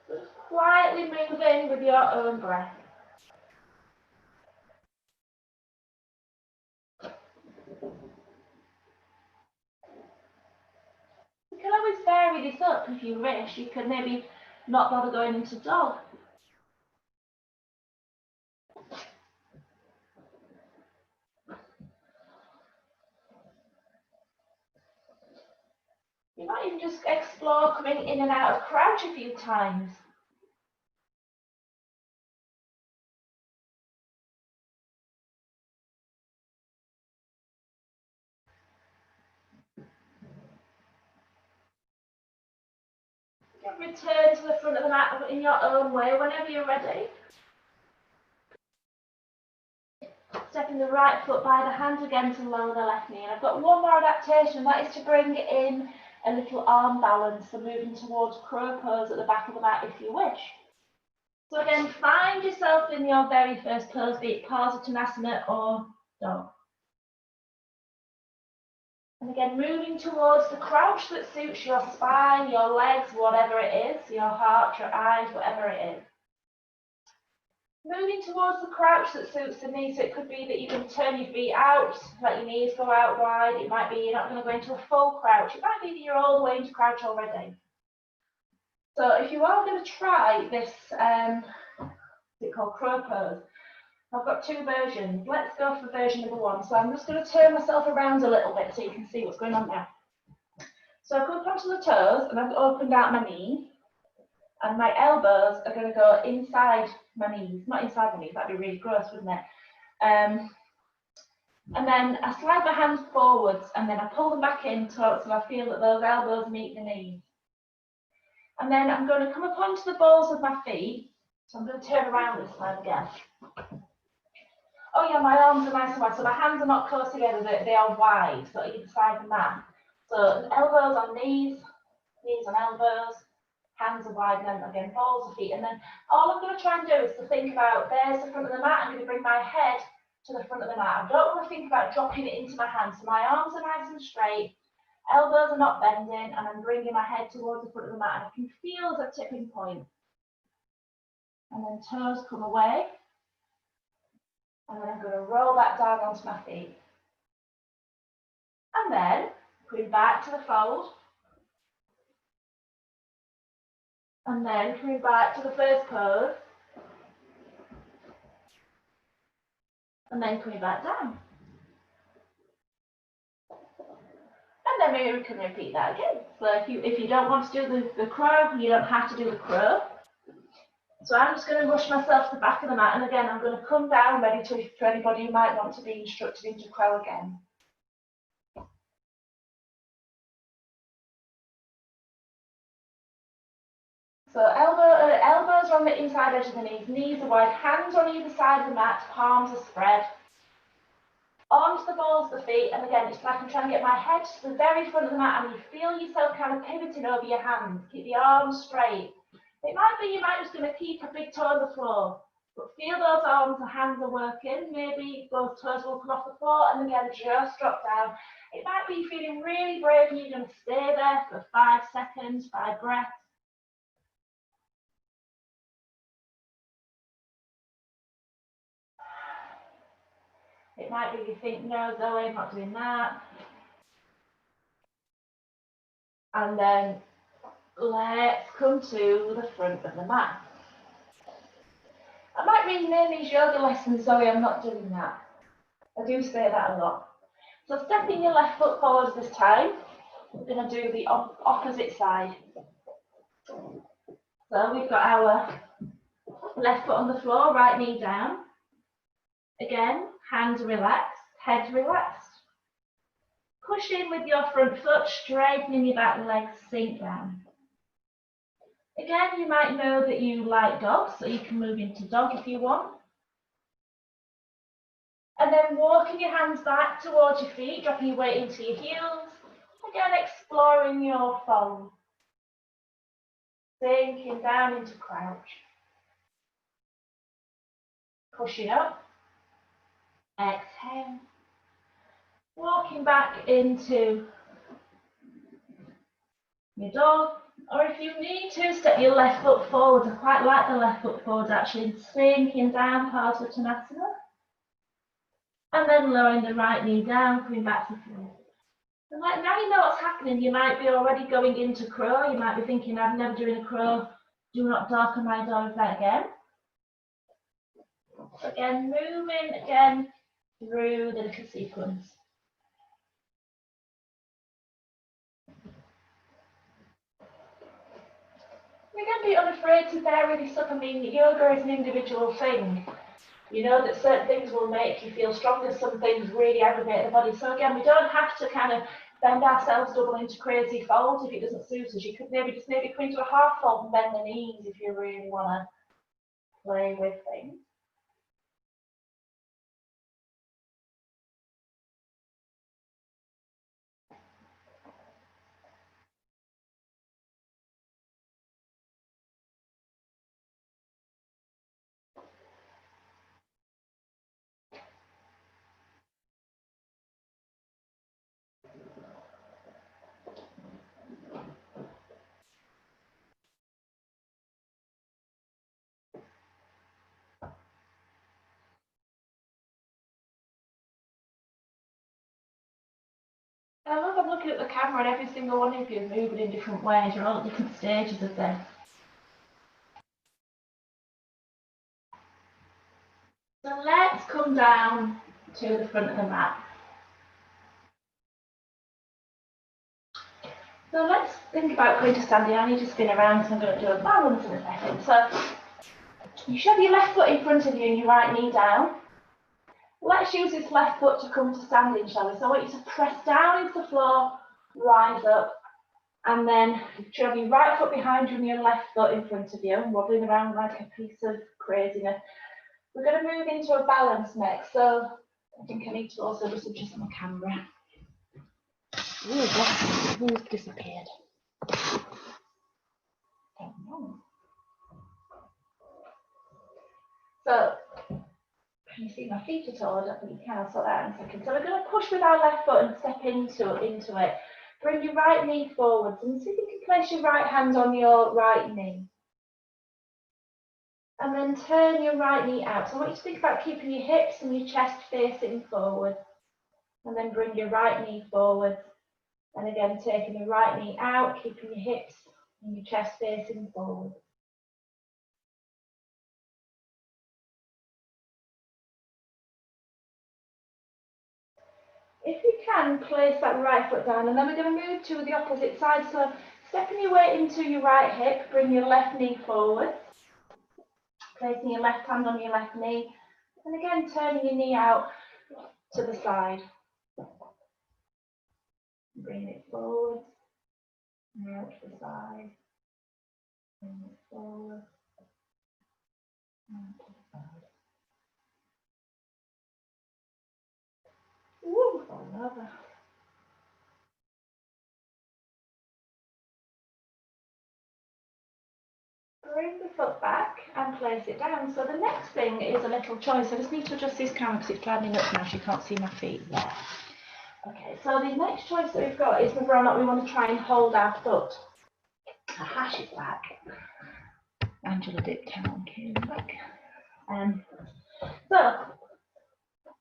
Just quietly moving with your own breath. You can always vary this up if you wish. You could maybe not bother going into dog. You might even just explore coming in and out of crouch a few times. You can return to the front of the mat in your own way whenever you're ready. stepping the right foot by the hand again to lower the left knee. And I've got one more adaptation, that is to bring in a little arm balance, so moving towards crow pose at the back of the mat if you wish. So again, find yourself in your very first pose, be it Parsvottanasana or dog. And again, moving towards the crouch that suits your spine, your legs, whatever it is, your heart, your eyes, whatever it is. Moving towards the crouch that suits the knee, so it could be that you can turn your feet out, let your knees go out wide. It might be you're not going to go into a full crouch. It might be that you're all the way into crouch already. So if you are going to try this, what's it called, crow pose, I've got two versions. Let's go for version number one. So I'm just going to turn myself around a little bit so you can see what's going on now. So I've come onto the toes and I've opened out my knee. And my elbows are going to go inside my knees, not inside my knees, that'd be really gross, wouldn't it? And then I slide my hands forwards and then I pull them back in so I feel that those elbows meet the knees. And then I'm going to come up onto the balls of my feet. So I'm going to turn around this time again. Oh yeah, my arms are nice and wide, so my hands are not close together, they are wide, so either side of the mat. So elbows on knees, knees on elbows. Hands are wide, and then again, balls of feet. And then all I'm going to try and do is to think about, there's the front of the mat, I'm going to bring my head to the front of the mat. I don't want to think about dropping it into my hands. So my arms are nice and straight, elbows are not bending, and I'm bringing my head towards the front of the mat. And I can feel the tipping point. And then toes come away. And then I'm going to roll that down onto my feet. And then, going back to the fold. And then coming back to the first pose. And then coming back down. And then maybe we can repeat that again. So if you don't want to do the crow, you don't have to do the crow. So I'm just going to rush myself to the back of the mat. And again, I'm going to come down ready for anybody who might want to be instructed into crow again. So elbows are on the inside edge of the knees, knees are wide, hands on either side of the mat, palms are spread. Onto the balls of the feet, and again, it's like I'm trying to get my head to the very front of the mat, and you feel yourself kind of pivoting over your hands. Keep the arms straight. It might be you might just going to keep a big toe on the floor, but feel those arms and hands are working. Maybe both toes will come off the floor, and again, just drop down. It might be feeling really brave, and you're going to stay there for 5 seconds, 5 breaths. It might be you think, no, Zoe, I'm not doing that. And then let's come to the front of the mat. I might rename these yoga lessons, Zoe, I'm not doing that. I do say that a lot. So stepping your left foot forward this time, we're going to do the opposite side. So we've got our left foot on the floor, right knee down. Again, hands relaxed, head relaxed. Push in with your front foot, straightening your back legs, sink down. Again, you might know that you like dog, so you can move into dog if you want. And then walking your hands back towards your feet, dropping your weight into your heels. Again, exploring your fold. Sinking down into crouch. Pushing up. Exhale. Walking back into your dog. Or if you need to, step your left foot forward. I quite like the left foot forward actually. Sinking down, Parsvottanasana. And then lowering the right knee down, coming back to the floor. And like now you know what's happening. You might be already going into crow. You might be thinking, I'm never doing a crow. Do not darken my dog again. Again, moving again through the little sequence. Again, be unafraid to vary this up. I mean, yoga is an individual thing. You know that certain things will make you feel stronger, some things really aggravate the body. So again, we don't have to kind of bend ourselves double into crazy folds if it doesn't suit us. You could maybe come into a half fold and bend the knees if you really want to play with things. I love I'm looking at the camera and every single one of you is moving in different ways. You're all at different stages of this. So let's come down to the front of the mat. So let's think about going to standing. I need to spin around, so I'm going to do a balance in a second. So you shove your left foot in front of you and your right knee down. Let's use this left foot to come to standing, shall we? So I want you to press down into the floor, rise up, and then shove your right foot behind you and your left foot in front of you, wobbling around like a piece of craziness. We're going to move into a balance next. So I think I need to also just adjust my camera. Ooh, who's disappeared? Don't know. So, can you see my feet at all? I don't think you can. I'll sort that out in a second. So we're going to push with our left foot and step into it. Bring your right knee forwards and see if you can place your right hand on your right knee. And then turn your right knee out. So I want you to think about keeping your hips and your chest facing forward. And then bring your right knee forward. And again, taking your right knee out, keeping your hips and your chest facing forward. If you can, place that right foot down, and then we're going to move to the opposite side. So stepping your weight into your right hip, bring your left knee forward. Placing your left hand on your left knee, and again, turning your knee out to the side. Bring it forward, and out to the side. Bring it forward, and out to the side. Woo, falling over. Bring the foot back and place it down. So the next thing is a little choice. I just need to adjust this camera because it's driving me nuts now. You can't see my feet there. Okay, so the next choice that we've got is whether or not we want to try and hold our foot. Aha, she's back. Angela dipped out, came back. So,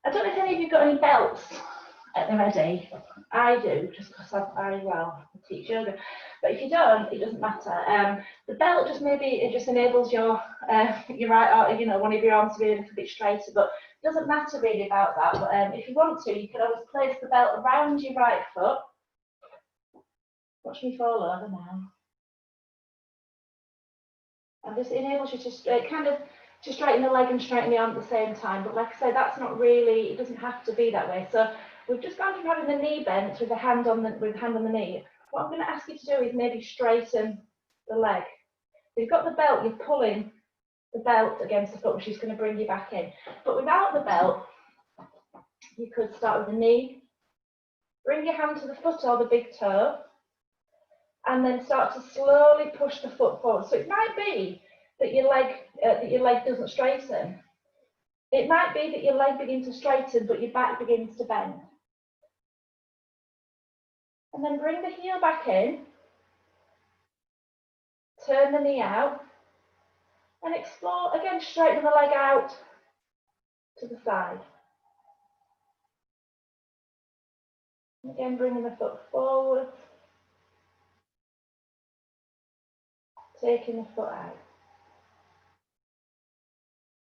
I don't know if any of you got any belts at the ready. I do, just because I teach yoga. But if you don't, it doesn't matter. The belt just it just enables your right arm, one of your arms to be a little bit straighter. But it doesn't matter really about that. But if you want to, you can always place the belt around your right foot. Watch me fall over now. And this enables you to kind of to straighten the leg and straighten the arm at the same time. But like I say, that's not really, it doesn't have to be that way. So we've just gone from having the knee bent with the hand on the knee. What I'm going to ask you to do is maybe straighten the leg. So you've got the belt, you're pulling the belt against the foot, which is going to bring you back in. But without the belt, you could start with the knee, bring your hand to the foot or the big toe, and then start to slowly push the foot forward. So it might be that your leg doesn't straighten. It might be that your leg begins to straighten, but your back begins to bend. And then bring the heel back in, turn the knee out, and explore, again, straighten the leg out to the side. And again, bringing the foot forward, taking the foot out.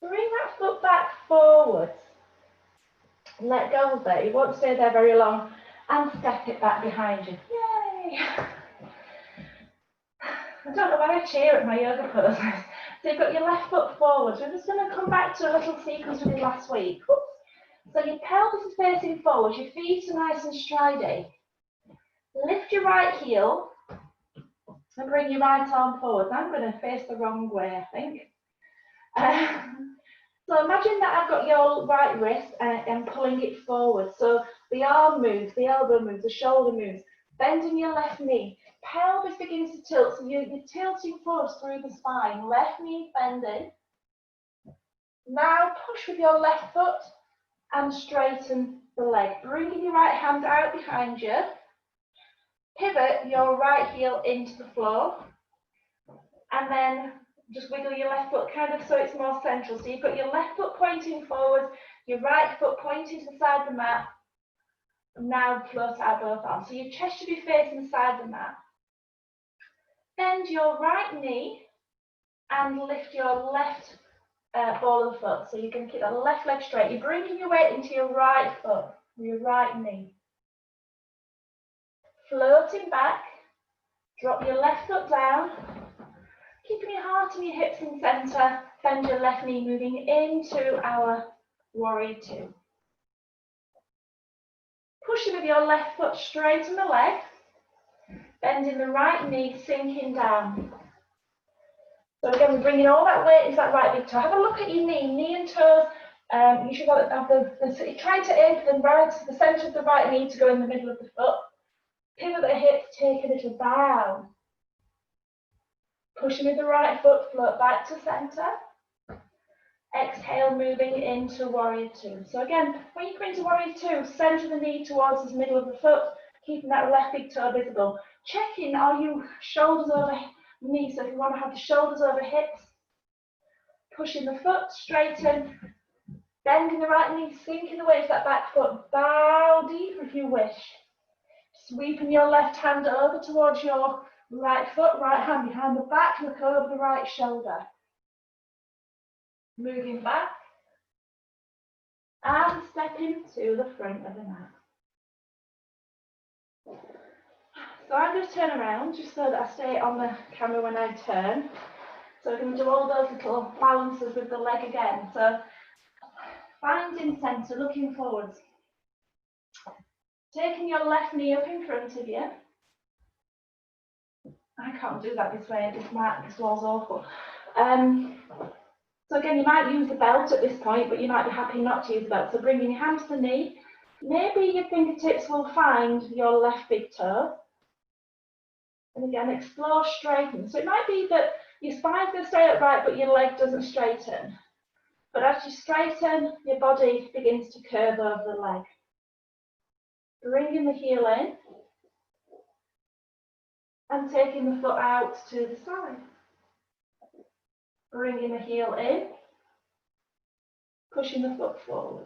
Bring that foot back forward. Let go of it. You won't stay there very long. And step it back behind you. Yay! I don't know why I cheer at my yoga poses. So you've got your left foot forward. We're just going to come back to a little sequence we did last week. So your pelvis is facing forward. Your feet are nice and striding. Lift your right heel and bring your right arm forward. I'm going to face the wrong way, I think. So imagine that I've got your right wrist and I'm pulling it forward. So the arm moves, the elbow moves, the shoulder moves. Bending your left knee. Pelvis begins to tilt, so you're tilting forward through the spine. Left knee bending. Now push with your left foot and straighten the leg. Bringing your right hand out behind you. Pivot your right heel into the floor. And then just wiggle your left foot kind of so it's more central. So you've got your left foot pointing forward, your right foot pointing to the side of the mat. Now float out both arms. So your chest should be facing the side of the mat. Bend your right knee and lift your left ball of the foot. So you can keep the left leg straight. You're bringing your weight into your right foot, your right knee. Floating back, drop your left foot down, keeping your heart and your hips in center. Bend your left knee, moving into our warrior two. Pushing with your left foot straight on the leg, bending the right knee, sinking down. So again, we're bringing all that weight into that right big toe. Have a look at your knee and toes. You should have try to aim for the center of the right knee to go in the middle of the foot. Pivot the hips, take a little bow. Pushing with the right foot, float back to center. Exhale, moving into warrior two. So again, when you come into warrior two, center the knee towards the middle of the foot, keeping that left big toe visible. Checking, are you shoulders over knees? So if you want to have the shoulders over hips, pushing the foot, straighten, bending the right knee, sinking the weight of that back foot, bow deep if you wish. Sweeping your left hand over towards your right foot, right hand behind the back, look over the right shoulder. Moving back and stepping to the front of the mat. So I'm going to turn around just so that I stay on the camera when I turn. So we're going to do all those little balances with the leg again. So finding centre, looking forwards. Taking your left knee up in front of you. I can't do that this way, this wall's awful. So again, you might use the belt at this point, but you might be happy not to use the belt. So bringing your hand to the knee, maybe your fingertips will find your left big toe. And again, explore straighten. So it might be that your spine's going to stay upright, but your leg doesn't straighten. But as you straighten, your body begins to curve over the leg. Bringing the heel in and taking the foot out to the side. Bringing the heel in, pushing the foot forward.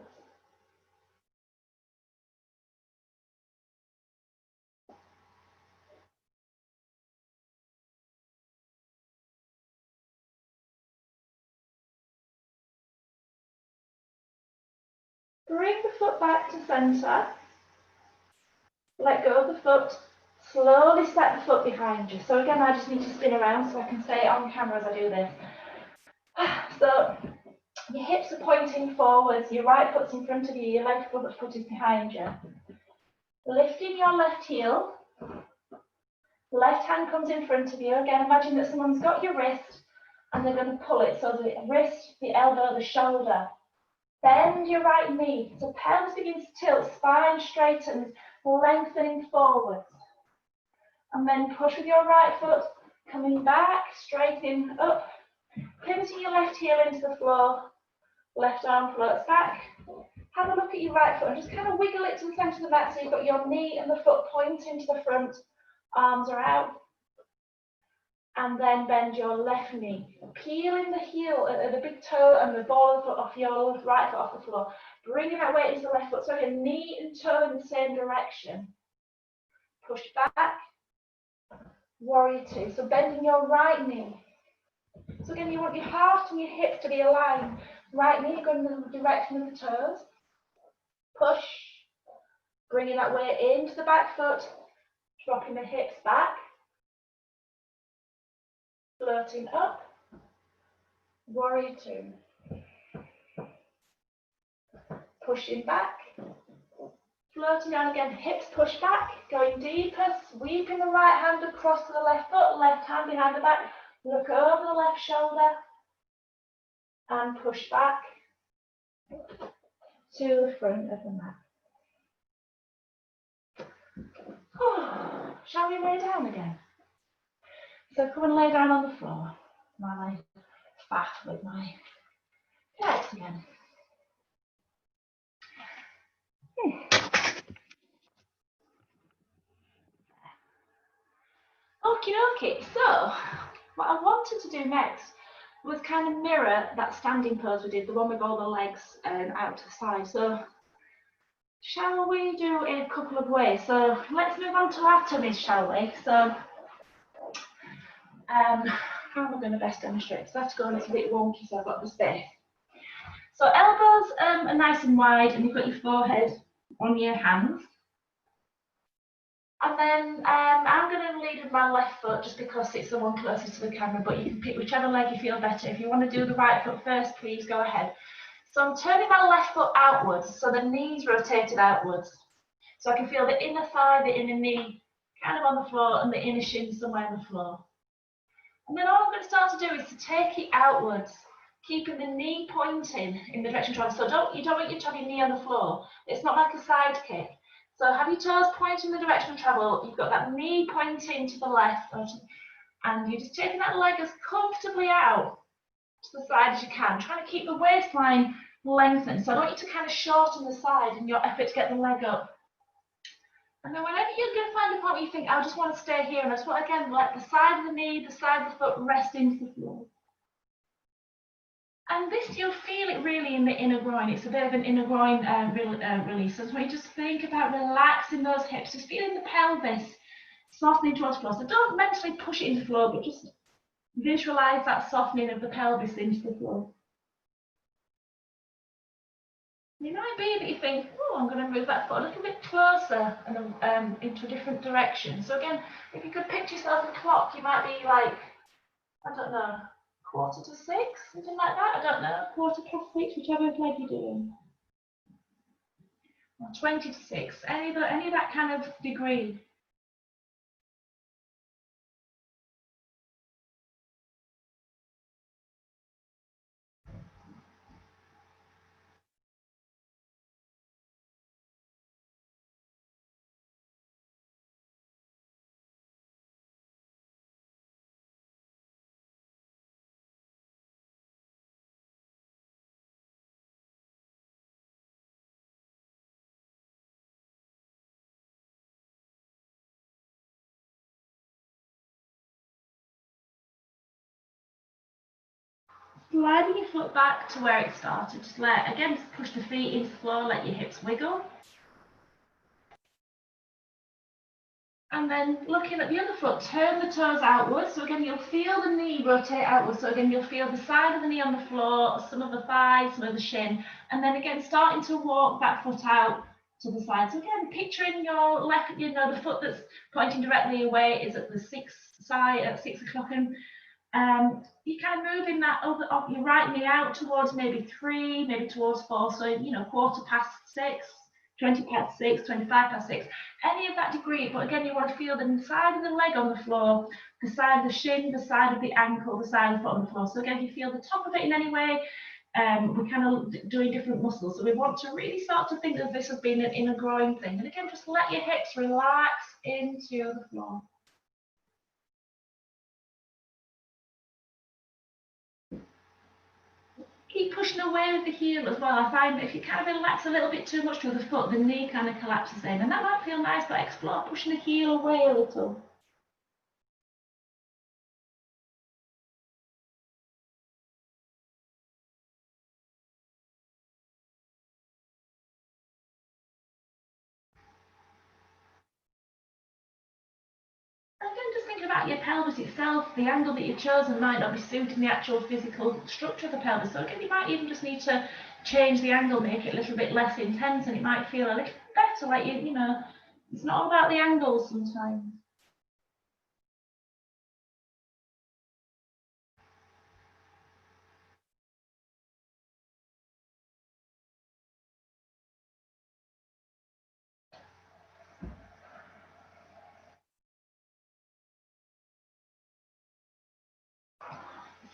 Bring the foot back to centre. Let go of the foot. Slowly step the foot behind you. So again, I just need to spin around so I can stay on camera as I do this. So your hips are pointing forwards, your right foot's in front of you, your left foot is behind you. Lifting your left heel, left hand comes in front of you. Again, imagine that someone's got your wrist and they're going to pull it. So the wrist, the elbow, the shoulder. Bend your right knee. So pelvis begins to tilt, spine straightens, lengthening forwards. And then push with your right foot, coming back, straightening up, pivoting your left heel into the floor, left arm floats back. Have a look at your right foot and just kind of wiggle it to the centre of the mat so you've got your knee and the foot pointing to the front, arms are out. And then bend your left knee, peeling the heel, the big toe and the ball of the foot off your right foot off the floor. Bringing that weight into the left foot, so your knee and toe in the same direction. Push back, warrior two. So bending your right knee. So again, you want your heart and your hips to be aligned. Right knee going in the direction of the toes. Push, bringing that weight into the back foot, dropping the hips back. Floating up, warrior two. Pushing back, floating down again, hips push back, going deeper, sweeping the right hand across to the left foot, left hand behind the back, look over the left shoulder, and push back to the front of the mat. Shall we lay down again? So come and lay down on the floor while I bath with my legs again. Okie dokie. So what I wanted to do next was kind of mirror that standing pose we did, the one with all the legs out to the side. So shall we do a couple of ways? So let's move on to our tummies, shall we? So how am I going to best demonstrate? Because I have to go a little bit wonky, so I've got the space. So elbows are nice and wide, and you've got your forehead on your hands. And then I'm going to lead with my left foot just because it's the one closest to the camera, but you can pick whichever leg you feel better. If you want to do the right foot first, please go ahead. So I'm turning my left foot outwards, so the knee's rotated outwards. So I can feel the inner thigh, the inner knee kind of on the floor, and the inner shin somewhere on the floor. And then all I'm going to start to do is to take it outwards, keeping the knee pointing in the direction of travel. So you don't want you to have your knee on the floor. It's not like a side kick. So have your toes pointing in the direction of travel. You've got that knee pointing to the left, and you're just taking that leg as comfortably out to the side as you can, trying to keep the waistline lengthened. So I want you to kind of shorten the side in your effort to get the leg up. And then whenever you're going to find a point where you think, I just want to stay here, and I just want, again, let the side of the knee, the side of the foot rest into the floor. And this, you'll feel it really in the inner groin. It's a bit of an inner groin release. So when you just think about relaxing those hips, just feeling the pelvis softening towards the floor. So don't mentally push it into the floor, but just visualize that softening of the pelvis into the floor. It might be that you think, oh, I'm going to move that foot a little bit closer and into a different direction. So again, if you could picture yourself a clock, you might be like, I don't know, 5:45, something like that. I don't know, 6:15, whichever leg you're doing. Or 5:20, any of that kind of degree. Sliding your foot back to where it started. Just push the feet into the floor, let your hips wiggle. And then looking at the other foot, turn the toes outwards. So again, you'll feel the knee rotate outwards. So again, you'll feel the side of the knee on the floor, some of the thighs, some of the shin. And then again, starting to walk that foot out to the side. So again, picturing your left, the foot that's pointing directly away is at the 6 side at 6 o'clock. And you kind of moving that your right knee out towards maybe 3, maybe towards 4. So, 6:15, 6:20, 6:25, any of that degree. But again, you want to feel the side of the leg on the floor, the side of the shin, the side of the ankle, the side of the foot on the floor. So again, you feel the top of it in any way. We're kind of doing different muscles. So we want to really start to think of this as being an inner groin thing. And again, just let your hips relax into the floor. Keep pushing away with the heel as well. I find that if you kind of relax a little bit too much through the foot, the knee kind of collapses in, and that might feel nice, but explore pushing the heel away a little. Again, just thinking about your pelvis itself. The angle that you've chosen might not be suiting the actual physical structure of the pelvis. So again, you might even just need to change the angle, make it a little bit less intense, and it might feel a little better. Like it's not all about the angles sometimes.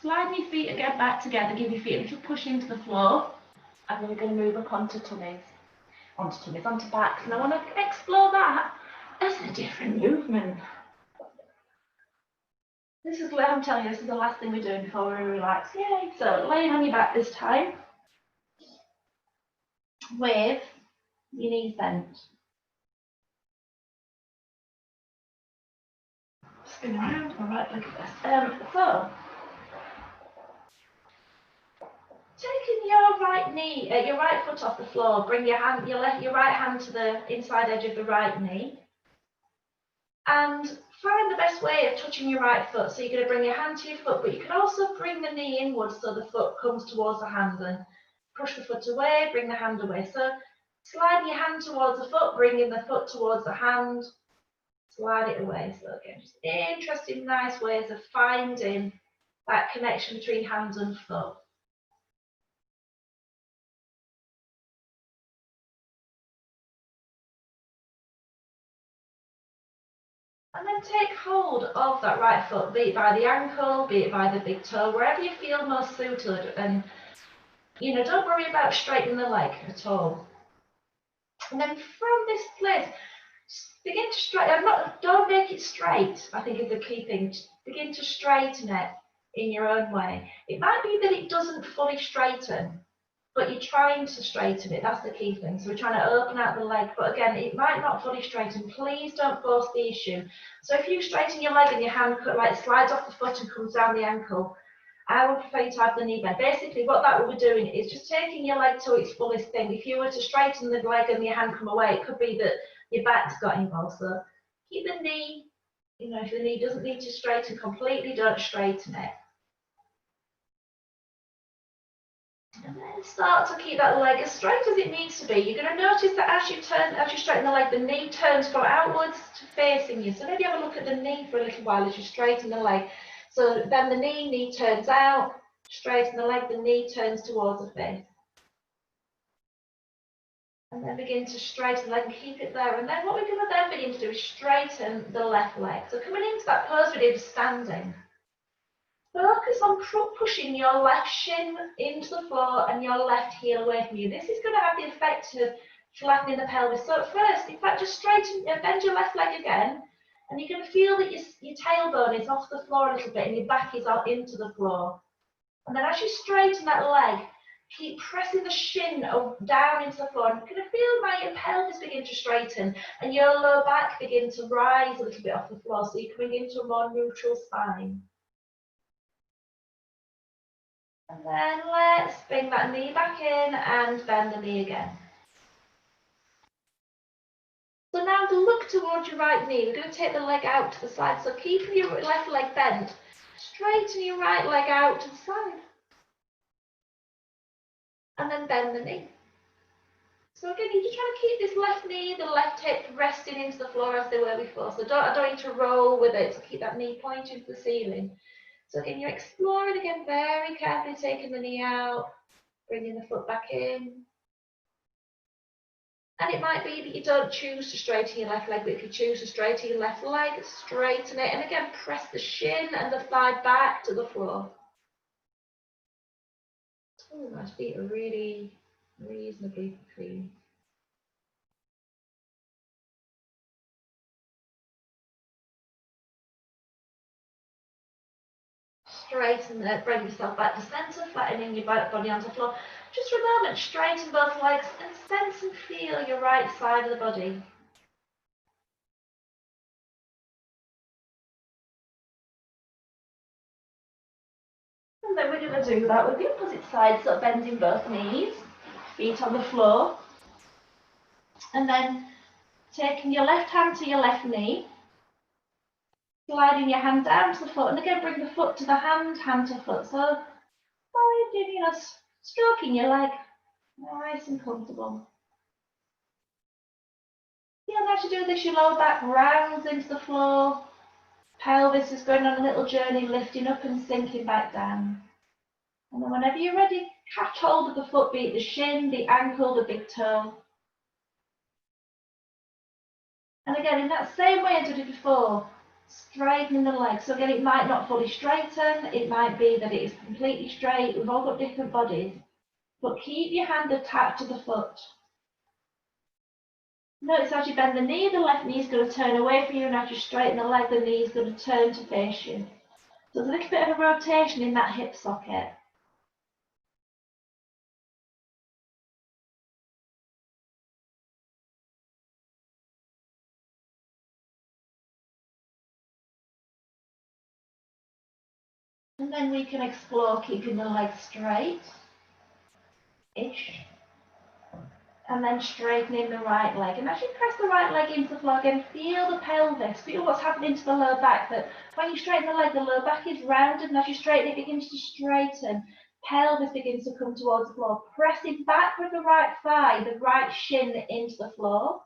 Slide your feet again back together, give your feet a little push into the floor, and then we're going to move up onto tummies, onto backs. And I want to explore that as a different movement. This is where I'm telling you, this is the last thing we're doing before we relax. Yay! So laying on your back this time, with your knees bent. Spin around. All right, look at this. So Taking your right knee, your right foot off the floor, bring your right hand to the inside edge of the right knee, and find the best way of touching your right foot. So you're going to bring your hand to your foot, but you can also bring the knee inwards so the foot comes towards the hand and push the foot away, bring the hand away. So slide your hand towards the foot, bringing the foot towards the hand, slide it away. So again, just interesting, nice ways of finding that connection between hand and foot. And then take hold of that right foot, be it by the ankle, be it by the big toe, wherever you feel most suited. And, you know, don't worry about straightening the leg at all. And then from this place, begin to straighten. Don't make it straight, I think is the key thing. Begin to straighten it in your own way. It might be that it doesn't fully straighten, but you're trying to straighten it. That's the key thing. So we're trying to open out the leg, but again, it might not fully straighten. Please don't force the issue. So if you straighten your leg and your hand like slides off the foot and comes down the ankle, I would prefer you to have the knee bend. Basically, what that will be doing is just taking your leg to its fullest thing. If you were to straighten the leg and your hand come away, it could be that your back's got involved. So keep the knee, you know, if the knee doesn't need to straighten completely, don't straighten it. And then start to keep that leg as straight as it needs to be. You're going to notice that as you straighten the leg, the knee turns from outwards to facing you. So maybe have a look at the knee for a little while as you straighten the leg. So then the knee turns out, straighten the leg, the knee turns towards the face. And then begin to straighten the leg and keep it there. And then what we're going to then begin to do is straighten the left leg. So coming into that pose we did standing. Focus on pushing your left shin into the floor and your left heel away from you. This is going to have the effect of flattening the pelvis. So at first, in fact, just bend your left leg again, and you're going to feel that your tailbone is off the floor a little bit and your back is out into the floor. And then as you straighten that leg, keep pressing the shin down into the floor. And you're going to feel like your pelvis begin to straighten and your lower back begin to rise a little bit off the floor. So you're coming into a more neutral spine. And then let's bring that knee back in and bend the knee again. So now to look towards your right knee, we're going to take the leg out to the side. So keeping your left leg bent, straighten your right leg out to the side. And then bend the knee. So again, you're just trying to keep this left knee, the left hip resting into the floor as they were before. So I don't need to roll with it, so keep that knee pointing to the ceiling. So again, you're exploring again, very carefully taking the knee out, bringing the foot back in. And it might be that you don't choose to straighten your left leg, but if you choose to straighten your left leg, straighten it. And again, press the shin and the thigh back to the floor. Oh, my feet are really reasonably clean. Straighten it, bring yourself back to center, flattening your body onto the floor. Just for a moment, straighten both legs and sense and feel your right side of the body. And then we're going to do that with the opposite side, so bending both knees, feet on the floor. And then taking your left hand to your left knee, sliding your hand down to the foot, and again bring the foot to the hand, hand to foot. So stroking your leg, nice and comfortable. As you do this, your lower back rounds into the floor, pelvis is going on a little journey, lifting up and sinking back down. And then whenever you're ready, catch hold of the foot, be it the shin, the ankle, the big toe. And again, in that same way as I did before, straightening the leg. So again, it might not fully straighten, it might be that it is completely straight. We've all got different bodies, but keep your hand attached to the foot. Notice as you bend the knee, the left knee is going to turn away from you, and as you straighten the leg, the knee is going to turn to face you. So there's a little bit of a rotation in that hip socket. And then we can explore keeping the leg straight. ish. And then straightening the right leg. And as you press the right leg into the floor again, feel the pelvis, feel what's happening to the lower back. That when you straighten the leg, the lower back is rounded, and as you straighten it, begins to straighten. Pelvis begins to come towards the floor. Pressing back with the right thigh, the right shin into the floor.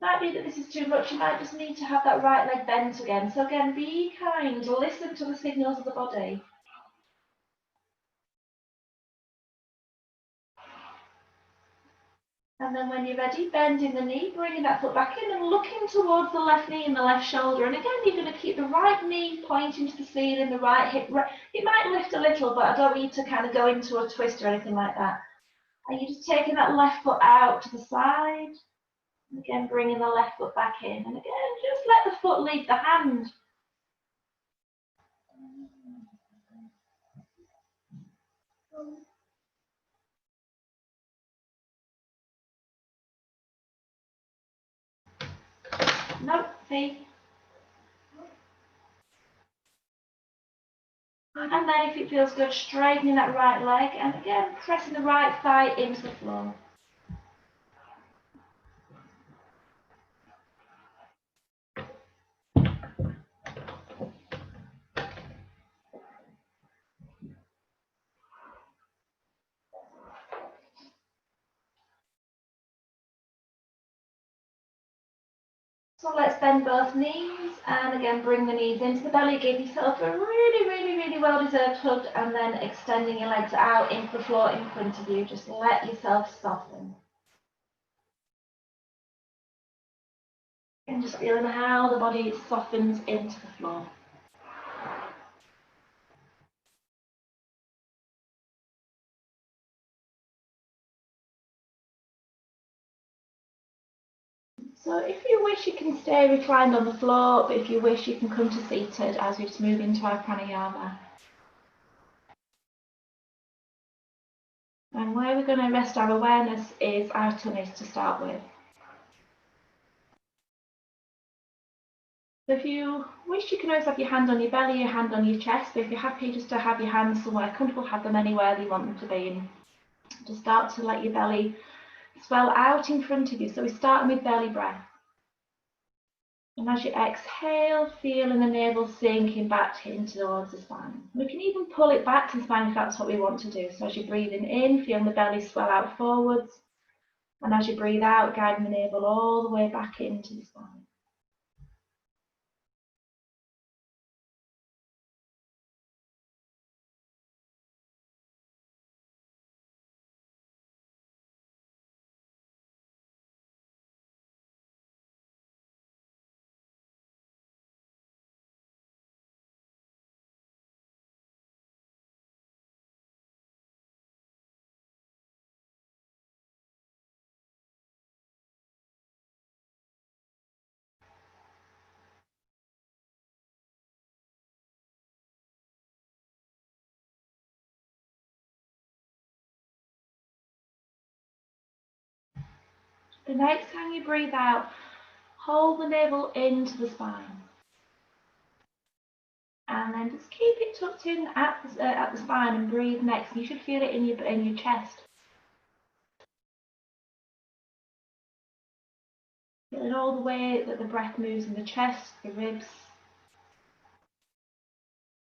Might be that this is too much, you might just need to have that right leg bent again. So again, be kind, listen to the signals of the body. And then when you're ready, bending the knee, bringing that foot back in and looking towards the left knee and the left shoulder. And again, you're going to keep the right knee pointing to the ceiling, the right hip. It might lift a little, but I don't need to kind of go into a twist or anything like that. And you're just taking that left foot out to the side. And again, bringing the left foot back in. And again, just let the foot lead the hand. No, feet. And then if it feels good, straightening that right leg. And again, pressing the right thigh into the floor. So let's bend both knees and again bring the knees into the belly. Give yourself a really well-deserved hug and then extending your legs out into the floor in front of you. Just let yourself soften. And just feeling how the body softens into the floor. So if you wish, you can stay reclined on the floor, but if you wish, you can come to seated as we just move into our pranayama. And where we're going to rest our awareness is our tummies to start with. So if you wish, you can always have your hand on your belly, your hand on your chest, but if you're happy just to have your hands somewhere comfortable, have them anywhere that you want them to be, and just start to let your belly swell out in front of you. So we're starting with belly breath. And as you exhale, feeling the navel sinking back into towards the spine. We can even pull it back to the spine if that's what we want to do. So as you're breathing in, feeling the belly swell out forwards. And as you breathe out, guiding the navel all the way back into the spine. The next time you breathe out, hold the navel into the spine. And then just keep it tucked in at the spine and breathe next. And you should feel it in your chest. Feeling all the way that the breath moves in the chest, the ribs,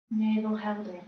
navel held in.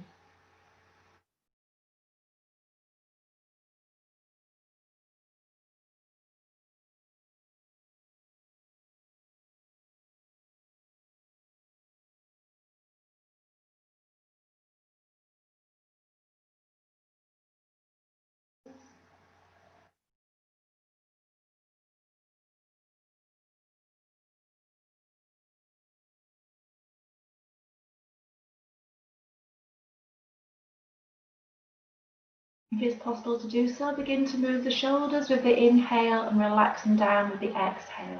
If it's possible to do so, begin to move the shoulders with the inhale and relax them down with the exhale.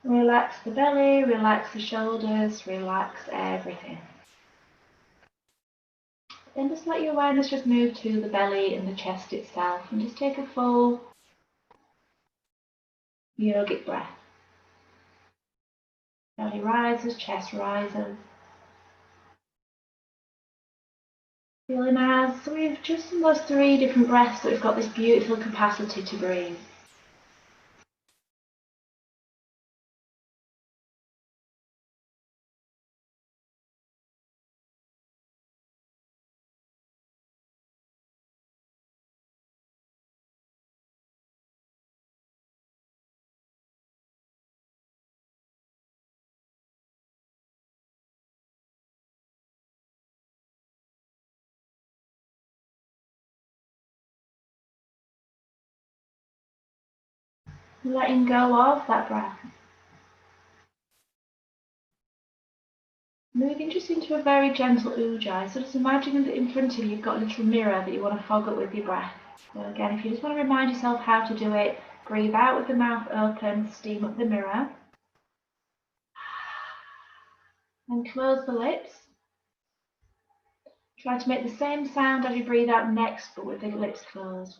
Relax the belly, relax the shoulders, relax everything. Then just let your awareness just move to the belly and the chest itself and just take a full yogic breath. Belly rises, chest rises. Feeling as we've just in those 3 different breaths that we've got this beautiful capacity to breathe. Letting go of that breath. Moving just into a very gentle ujjayi. So just imagine that in front of you you've got a little mirror that you want to fog up with your breath. So again, if you just want to remind yourself how to do it, breathe out with the mouth open, steam up the mirror. And close the lips. Try to make the same sound as you breathe out next, but with the lips closed.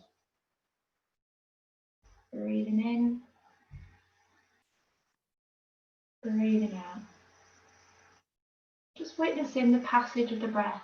Breathing in. Breathing out. Just witnessing the passage of the breath.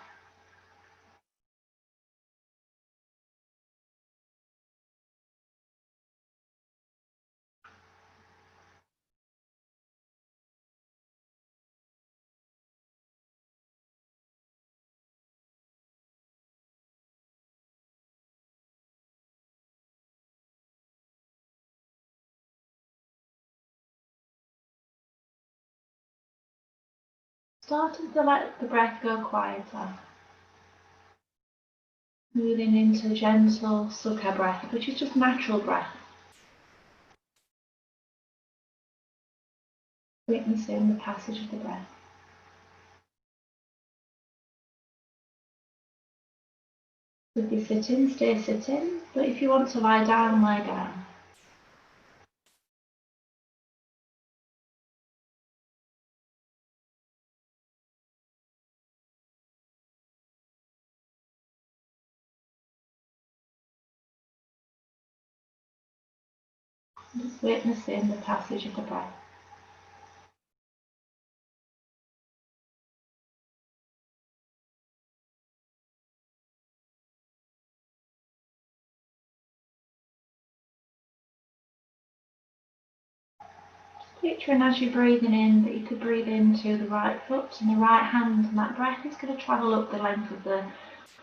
Starting to let the breath go quieter. Moving into gentle sukha breath, which is just natural breath. Witnessing the passage of the breath. If you're sitting, stay sitting, but if you want to lie down, lie down. Just witnessing the passage of the breath. Picturing as you're breathing in that you could breathe into the right foot and the right hand, and that breath is going to travel up the length of the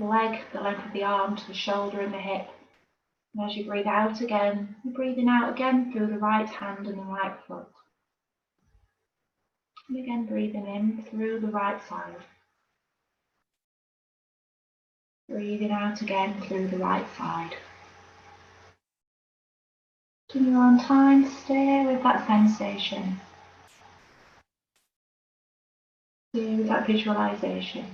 leg, the length of the arm to the shoulder and the hip. And as you breathe out again, you're breathing out again through the right hand and the right foot. And again breathing in through the right side. Breathing out again through the right side. In your own time, stay with that sensation. Stay with that visualization.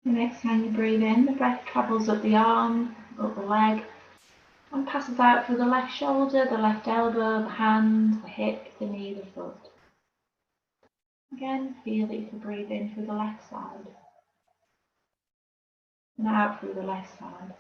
The next time you breathe in, the breath travels up the arm, up the leg, and passes out through the left shoulder, the left elbow, the hand, the hip, the knee, the foot. Again, feel that you can breathe in through the left side and out through the left side.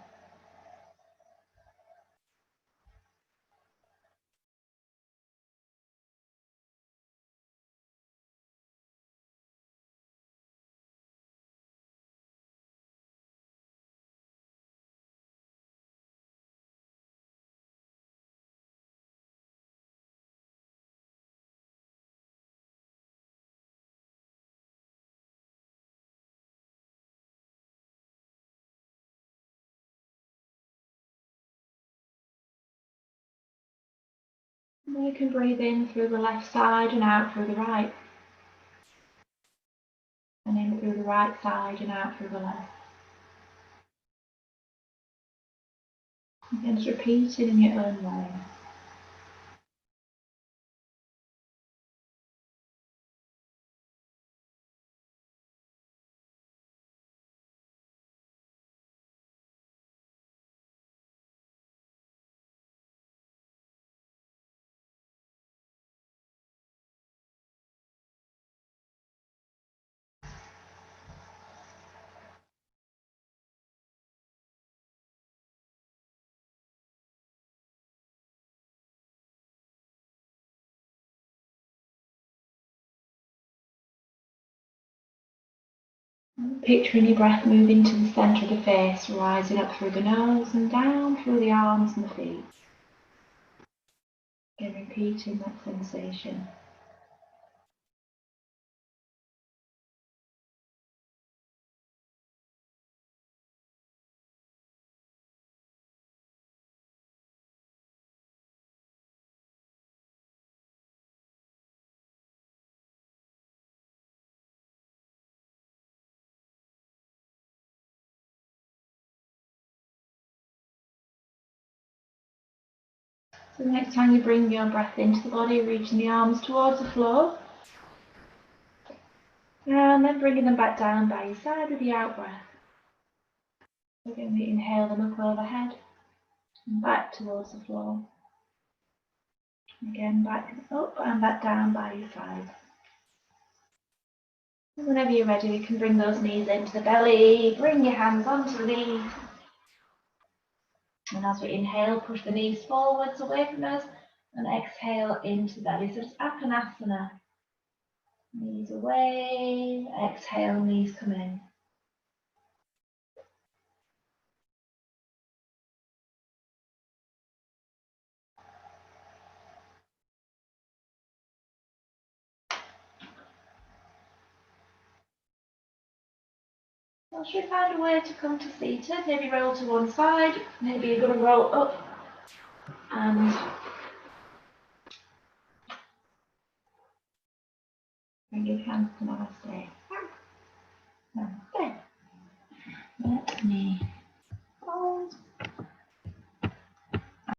And you can breathe in through the left side and out through the right. And in through the right side and out through the left. And just repeating in your own way. Picturing your breath moving to the centre of the face, rising up through the nose and down through the arms and the feet. Again, repeating that sensation. So the next time you bring your breath into the body, reaching the arms towards the floor. And then bringing them back down by your side with the out breath. Again, we inhale them up overhead and back towards the floor. Again, back up and back down by your side. And whenever you're ready, you can bring those knees into the belly, bring your hands onto the knees. And as we inhale, push the knees forwards away from us and exhale into the belly. So it's Apanasana. Knees away, exhale, knees come in. So should we find a way to come to seated? Maybe roll to one side, maybe you're going to roll up and bring your hands to Namaste. Namaste. Let me